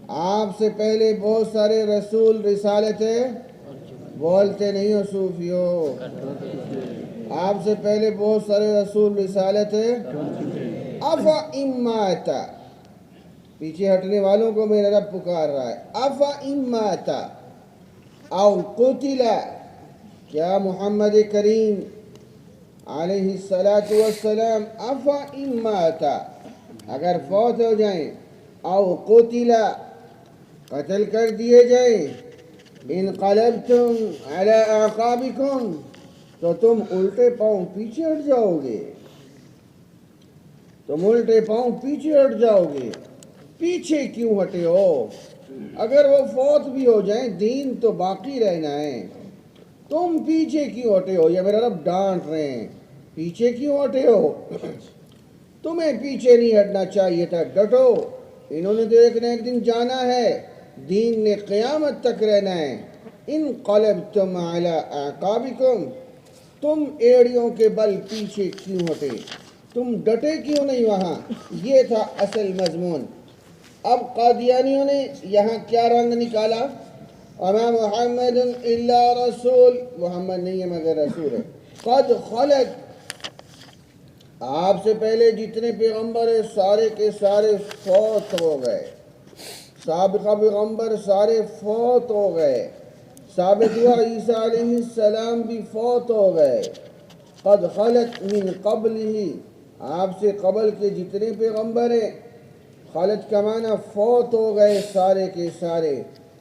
[SPEAKER 1] آپ سے پہلے بہت سارے رسول رسالتیں، بولتے نہیں ہو صوفیو، آپ سے پہلے بہت سارے رسول رسالتیں. افا اماتا، پیچھے ہٹنے والوں کو میرا رب پکار رہا ہے. افا اماتا او قتلا، کیا محمد کریم علیہ السلام افا اماتا اگر فوت ہو جائیں او قتلا قتل کر دیے جائیں انقلبتم علی اعقابکم تو تم الٹے پاؤں پیچھے ہٹ جاؤ گے، تم الٹے پاؤں پیچھے ہٹ جاؤ گے۔ پیچھے کیوں ہٹے ہو؟ اگر وہ فوت بھی ہو جائیں دین تو باقی رہنا ہے، تم پیچھے کیوں ہٹے ہو؟ یہ میرا رب ڈانٹ رہے ہیں، پیچھے کیوں ہٹے ہو؟ تمہیں پیچھے نہیں ہٹنا چاہیے تھا، ڈٹو۔ انہوں نے تو ایک نہ ایک دن جانا ہے، دین نے قیامت تک رہنا ہے۔ انقلبتم علی اعقابکم، تم ایڑیوں کے بل پیچھے کیوں ہٹے؟ تم ڈٹے کیوں نہیں وہاں؟ یہ تھا اصل مضمون۔ اب قادیانیوں نے یہاں کیا رنگ نکالا؟ وما محمد الا رسول، محمد نہیں ہے مگر رسول ہے۔ قد خلت، آپ سے پہلے جتنے پیغمبر ہیں سارے کے سارے فوت ہو گئے، سابقہ پیغمبر سارے فوت ہو گئے، ثابت ہوا عیسیٰ علیہ السلام بھی فوت ہو گئے۔ قد خلت من قبلہ، آپ سے قبل کے جتنے پیغمبر ہیں، خلت کا معنی فوت ہو گئے سارے کے سارے،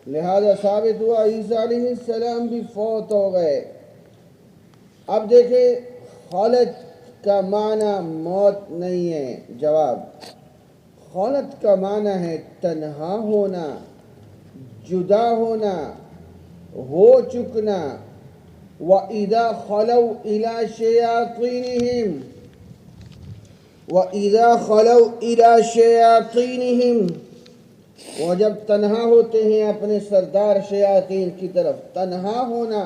[SPEAKER 1] لہذا ثابت ہوا عیسیٰ علیہ السلام بھی فوت ہو گئے۔ اب دیکھیں خلت کا معنی موت نہیں ہے، جواب خلت کا معنی ہے تنہا ہونا، جدا ہونا، ہو چکنا۔ وَإِذَا خَلَوْا إِلَى شَيَاطِينِهِمْ، وَإِذَا خَلَوْا إِلَى شَيَاطِينِهِمْ، وہ جب تنہا ہوتے ہیں اپنے سردار شیاطین کی طرف، تنہا ہونا،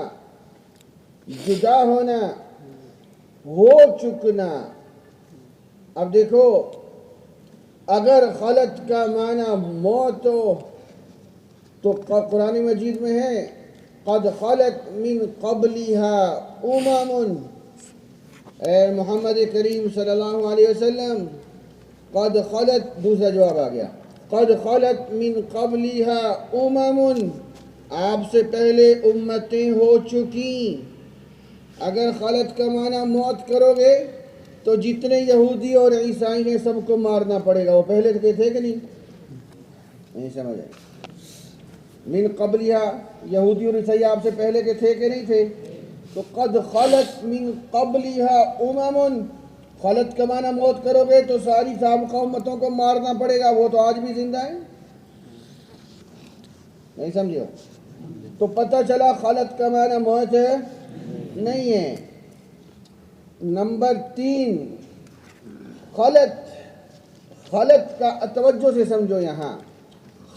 [SPEAKER 1] جدا ہونا، ہو چکنا۔ اب دیکھو اگر خلت کا معنی موت ہو تو قرآن مجید میں ہے قد خلت من قبلها امم، اے محمد کریم صلی اللہ علیہ وسلم قد خلت، دوسرا جواب آ گیا، قد خلت من قبلها امم، آپ سے پہلے امتیں ہو چکی۔ اگر خلت کا معنی موت کرو گے تو جتنے یہودی اور عیسائی ہیں سب کو مارنا پڑے گا، وہ پہلے کے تھے کہ نہیں سمجھ آئے؟ من قبلها، یہودی اور عیسائی آپ سے پہلے کے تھے کہ نہیں تھے؟ تو قد خلت من قبلها امم، خلت کا معنی موت کرو گے تو ساری سابقہ امتوں کو مارنا پڑے گا، وہ تو آج بھی زندہ ہیں، نہیں سمجھے ہو؟ تو پتہ چلا خلت کا معنی موت ہے نہیں ہے۔ نمبر 3، خلت کا توجہ سے سمجھو، یہاں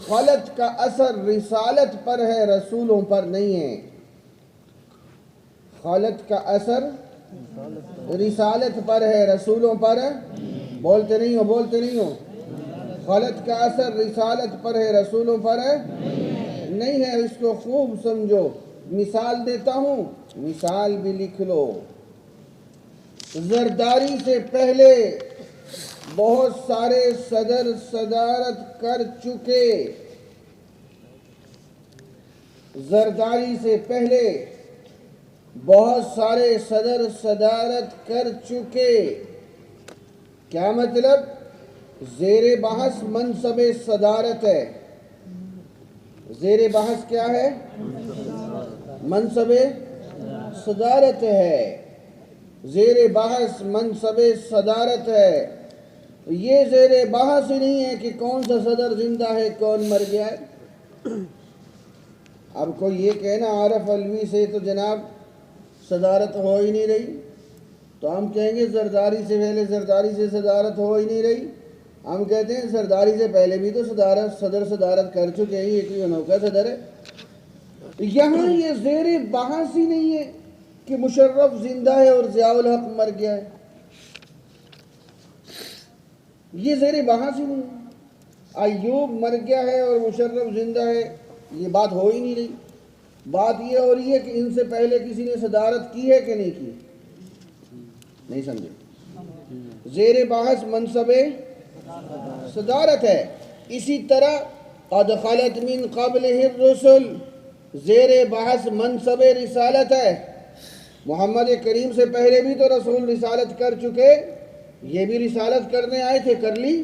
[SPEAKER 1] خلت کا اثر رسالت پر ہے، رسولوں پر نہیں ہے۔ خلت کا اثر رسالت پر ہے، رسولوں پر بولتے نہیں ہو۔ خلت کا اثر رسالت پر ہے، رسولوں پر نہیں ہے، اس کو خوب سمجھو۔ مثال دیتا ہوں، مثال بھی لکھ لو۔ زرداری سے پہلے بہت سارے صدر صدارت کر چکے، زرداری سے پہلے بہت سارے صدر صدارت کر چکے، کیا مطلب؟ زیر بحث منصب صدارت ہے، زیر بحث کیا ہے؟ منصب صدارت ہے، زیر بحث منصب صدارت ہے۔ یہ زیر بحث ہی نہیں ہے کہ کون سا صدر زندہ ہے کون مر گیا ہے۔ اب کوئی یہ کہنا عارف علوی سے تو جناب صدارت ہو ہی نہیں رہی، تو ہم کہیں گے زرداری سے پہلے زرداری سے صدارت ہو ہی نہیں رہی۔ ہم کہتے ہیں زرداری سے پہلے بھی تو صدر صدارت کر چکے ہیں، یہ کوئی انوکھا صدر ہے؟ یہاں یہ زیر بحث ہی نہیں ہے کہ مشرف زندہ ہے اور ضیاء الحق مر گیا ہے، یہ زیر بحث ہی نہیں ہے۔ ایوب مر گیا ہے اور مشرف زندہ ہے، یہ بات ہو ہی نہیں رہی۔ بات یہ ہو رہی ہے کہ ان سے پہلے کسی نے صدارت کی ہے کہ نہیں کی، نہیں سمجھے؟ زیر بحث منصب صدارت ہے۔ اسی طرح قد خلت من قبلہ الرسل، زیر بحث منصب رسالت ہے۔ محمد کریم سے پہلے بھی تو رسول رسالت کر چکے، یہ بھی رسالت کرنے آئے تھے، کر لی۔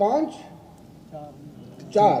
[SPEAKER 1] 5 4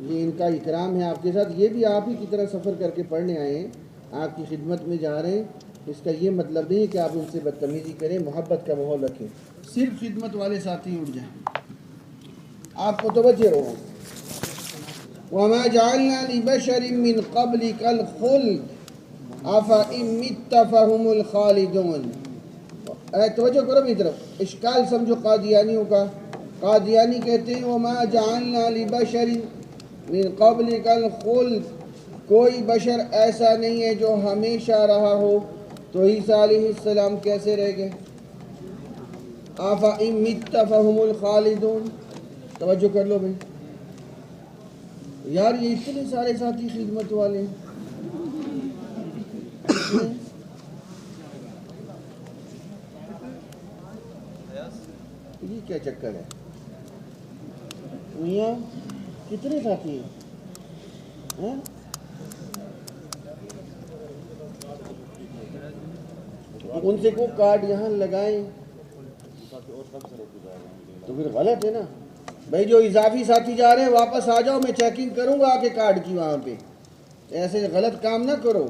[SPEAKER 1] یہ ان کا اکرام ہے آپ کے ساتھ، یہ بھی آپ ہی کی طرح سفر کر کے پڑھنے آئے ہیں، آپ کی خدمت میں جا رہے ہیں، اس کا یہ مطلب نہیں ہے کہ آپ ان سے بدتمیزی کریں، محبت کا ماحول رکھیں، صرف خدمت والے ساتھی اٹھ جائیں، آپ متوجہ رہو۔ وَمَا جَعَلْنَا لِبَشَرٍ مِّن قَبْلِكَ الْخُلْدَ أَفَإِن مِّتَّ فَهُمُ الْخَالِدُونَ۔ توجہ کرو میری طرف، اشکال سمجھو قادیانیوں کا۔ قادیانی کہتے ہیں وَمَا جَعَلْنَا لِبَشَرٍ مِّن قَبْلِكَ الْخُلْدَ، کوئی بشر ایسا نہیں ہے جو ہمیشہ رہا ہو، تو عیسیٰ علیہ السلام کیسے رہ گئے؟ أَفَإِن مِّتَّ فَهُمُ الْخَالِدُونَ۔ توجہ کر لو بھائی، یار یہ اتنے سارے ساتھی خدمت والے ہیں، یہ کیا چکر ہے میاں؟ کتنے ساتھی ہیں؟ ان سے کو کارڈ یہاں لگائیں تو پھر غلط ہے نا بھائی، جو اضافی ساتھی جا رہے ہیں واپس آ جاؤ، میں چیکنگ کروں گا آ کے کارڈ کی وہاں پہ، ایسے غلط کام نہ کرو،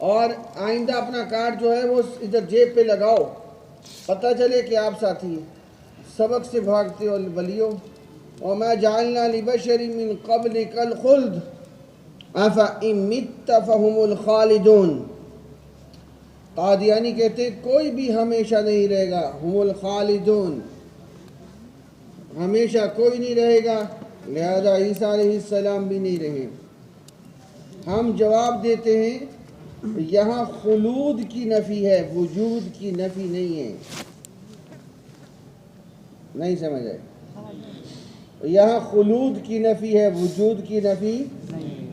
[SPEAKER 1] اور آئندہ اپنا کارڈ جو ہے وہ ادھر جیب پہ لگاؤ، پتہ چلے کہ آپ ساتھی ہیں، سبق سے بھاگتے ہو ولیو۔ وَمَا جَعَلْنَا لِبَشَرٍ مِّن قَبْلِكَ الْخُلْدَ أَفَإِن مِّتَّ فَهُمُ الْخَالِدُونَ۔ قادیانی کہتے ہیں کوئی بھی ہمیشہ نہیں رہے گا، ہم الخالدون، ہمیشہ کوئی نہیں رہے گا، لہذا عیسیٰ علیہ السلام بھی نہیں رہے۔ ہم جواب دیتے ہیں یہاں خلود کی نفی ہے، وجود کی نفی نہیں ہے، نہیں سمجھ آئے؟ یہاں خلود کی نفی ہے، وجود کی نفی،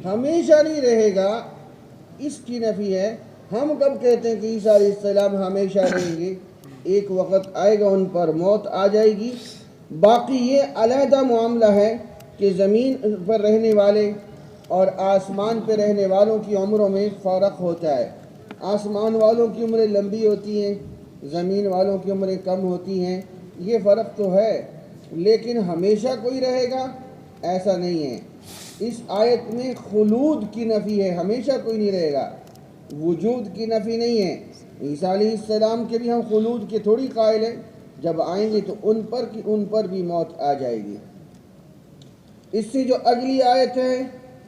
[SPEAKER 1] ہمیشہ نہیں رہے گا اس کی نفی ہے۔ ہم کب کہتے ہیں کہ عیسیٰ علیہ السلام ہمیشہ رہیں گے؟ ایک وقت آئے گا ان پر موت آ جائے گی۔ باقی یہ علیحدہ معاملہ ہے کہ زمین پر رہنے والے اور آسمان پہ رہنے والوں کی عمروں میں فرق ہوتا ہے، آسمان والوں کی عمریں لمبی ہوتی ہیں، زمین والوں کی عمریں کم ہوتی ہیں، یہ فرق تو ہے، لیکن ہمیشہ کوئی رہے گا ایسا نہیں ہے۔ اس آیت میں خلود کی نفی ہے، ہمیشہ کوئی نہیں رہے گا، وجود کی نفی نہیں ہے۔ عیسیٰ علیہ السلام کے بھی ہم خلود کے تھوڑی قائل ہیں، جب آئیں گے تو ان پر بھی موت آ جائے گی۔ اس سے جو اگلی آیت ہے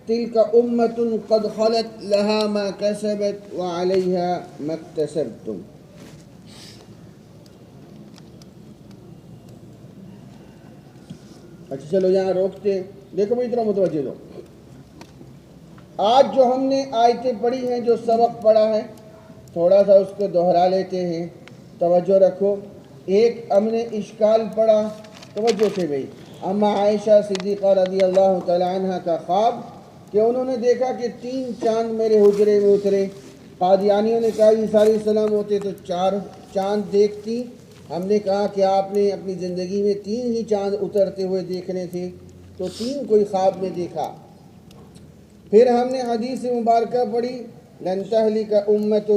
[SPEAKER 1] تِلْكَ أُمَّةٌ قَدْ خَلَتْ لَهَا مَا كَسَبَتْ وَعَلَيْهَا مَا اكْتَسَبْتُمْ۔ اچھا چلو یہاں روکتے ہیں، دیکھو بھائی ذرا متوجہ دو۔ آج جو ہم نے آیتیں پڑھی ہیں، جو سبق پڑھا ہے، تھوڑا سا اس کو دہرا لیتے ہیں، توجہ رکھو۔ ایک ہم نے اشکال پڑھا، توجہ سے بھائی، اما عائشہ صدیقہ رضی اللہ تعالیٰ عنہ کا خواب کہ انہوں نے دیکھا کہ 3 چاند میرے حجرے میں اترے۔ قادیانیوں نے کہا عیسیٰ علیہ السلام ہوتے تو 4 چاند دیکھتی، ہم نے کہا کہ آپ نے اپنی زندگی میں 3 ہی چاند اترتے ہوئے دیکھنے تھے، تو 3 کوئی خواب میں دیکھا۔ پھر ہم نے حدیث مبارکہ پڑھی لن تہلک امۃ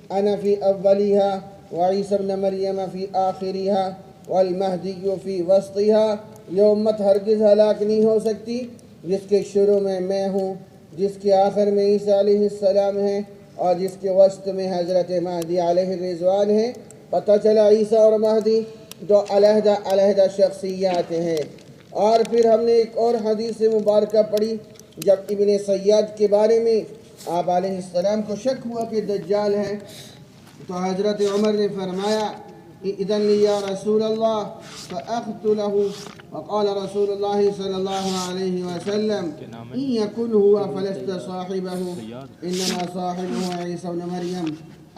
[SPEAKER 1] انا فی اولیہا وعیسی ابن مریم فی آخریہا والمہدی فی وسطیہا، یہ امت ہرگز ہلاک نہیں ہو سکتی جس کے شروع میں ہوں، جس کے آخر میں عیسیٰ علیہ السلام ہیں، اور جس کے وسط میں حضرت مہدی علیہ الرضوان ہیں۔ پتہ چلا عیسیٰ اور مہدی دو علیحدہ علیحدہ شخصیات ہیں۔ اور پھر ہم نے ایک اور حدیث مبارکہ پڑھی جب ابن سیاد کے بارے میں آپ علیہ السلام کو شک ہوا کہ دجال ہے، تو حضرت عمر نے فرمایا اذن لی یا رسول اللہ فاقتلہ، وقال رسول اللہ صلی اللہ علیہ وسلم ان یکن ہوا فلست صاحبہ انما صاحبہ عیسی ابن مریم،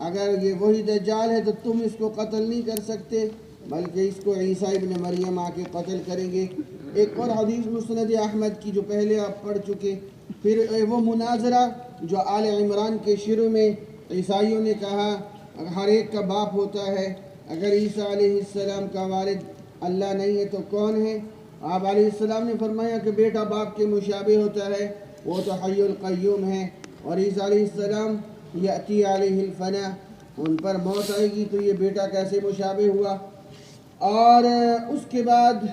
[SPEAKER 1] اگر یہ وہی دجال ہے تو تم اس کو قتل نہیں کر سکتے، بلکہ اس کو عیسیٰ ابن مریم آ کے قتل کریں گے۔ ایک اور حدیث مسند احمد کی جو پہلے آپ پڑھ چکے۔ پھر وہ مناظرہ جو آل عمران کے شروع میں عیسائیوں نے کہا ہر ایک کا باپ ہوتا ہے، اگر عیسیٰ علیہ السلام کا والد اللہ نہیں ہے تو کون ہے؟ آپ علیہ السلام نے فرمایا کہ بیٹا باپ کے مشابہ ہوتا ہے، وہ تو حی القیوم ہے، اور عیسیٰ علیہ السلام یأتی علیہ الفنا، ان پر موت آئے گی، تو یہ بیٹا کیسے مشابہ ہوا؟ اور اس کے بعد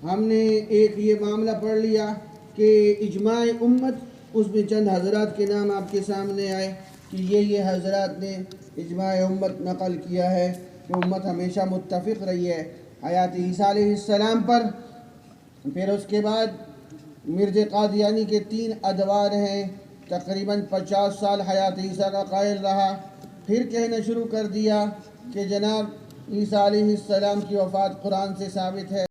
[SPEAKER 1] ہم نے ایک یہ معاملہ پڑھ لیا کہ اجماع امت، اس میں چند حضرات کے نام آپ کے سامنے آئے کہ یہ حضرات نے اجماع امت نقل کیا ہے کہ امت ہمیشہ متفق رہی ہے حیات عیسیٰ علیہ السلام پر۔ پھر اس کے بعد مرزا قادیانی کے 3 ادوار ہیں، تقریباً 50 سال حیات عیسیٰ کا قائل رہا، پھر کہنا شروع کر دیا کہ جناب عیسیٰ علیہ السلام کی وفات قرآن سے ثابت ہے۔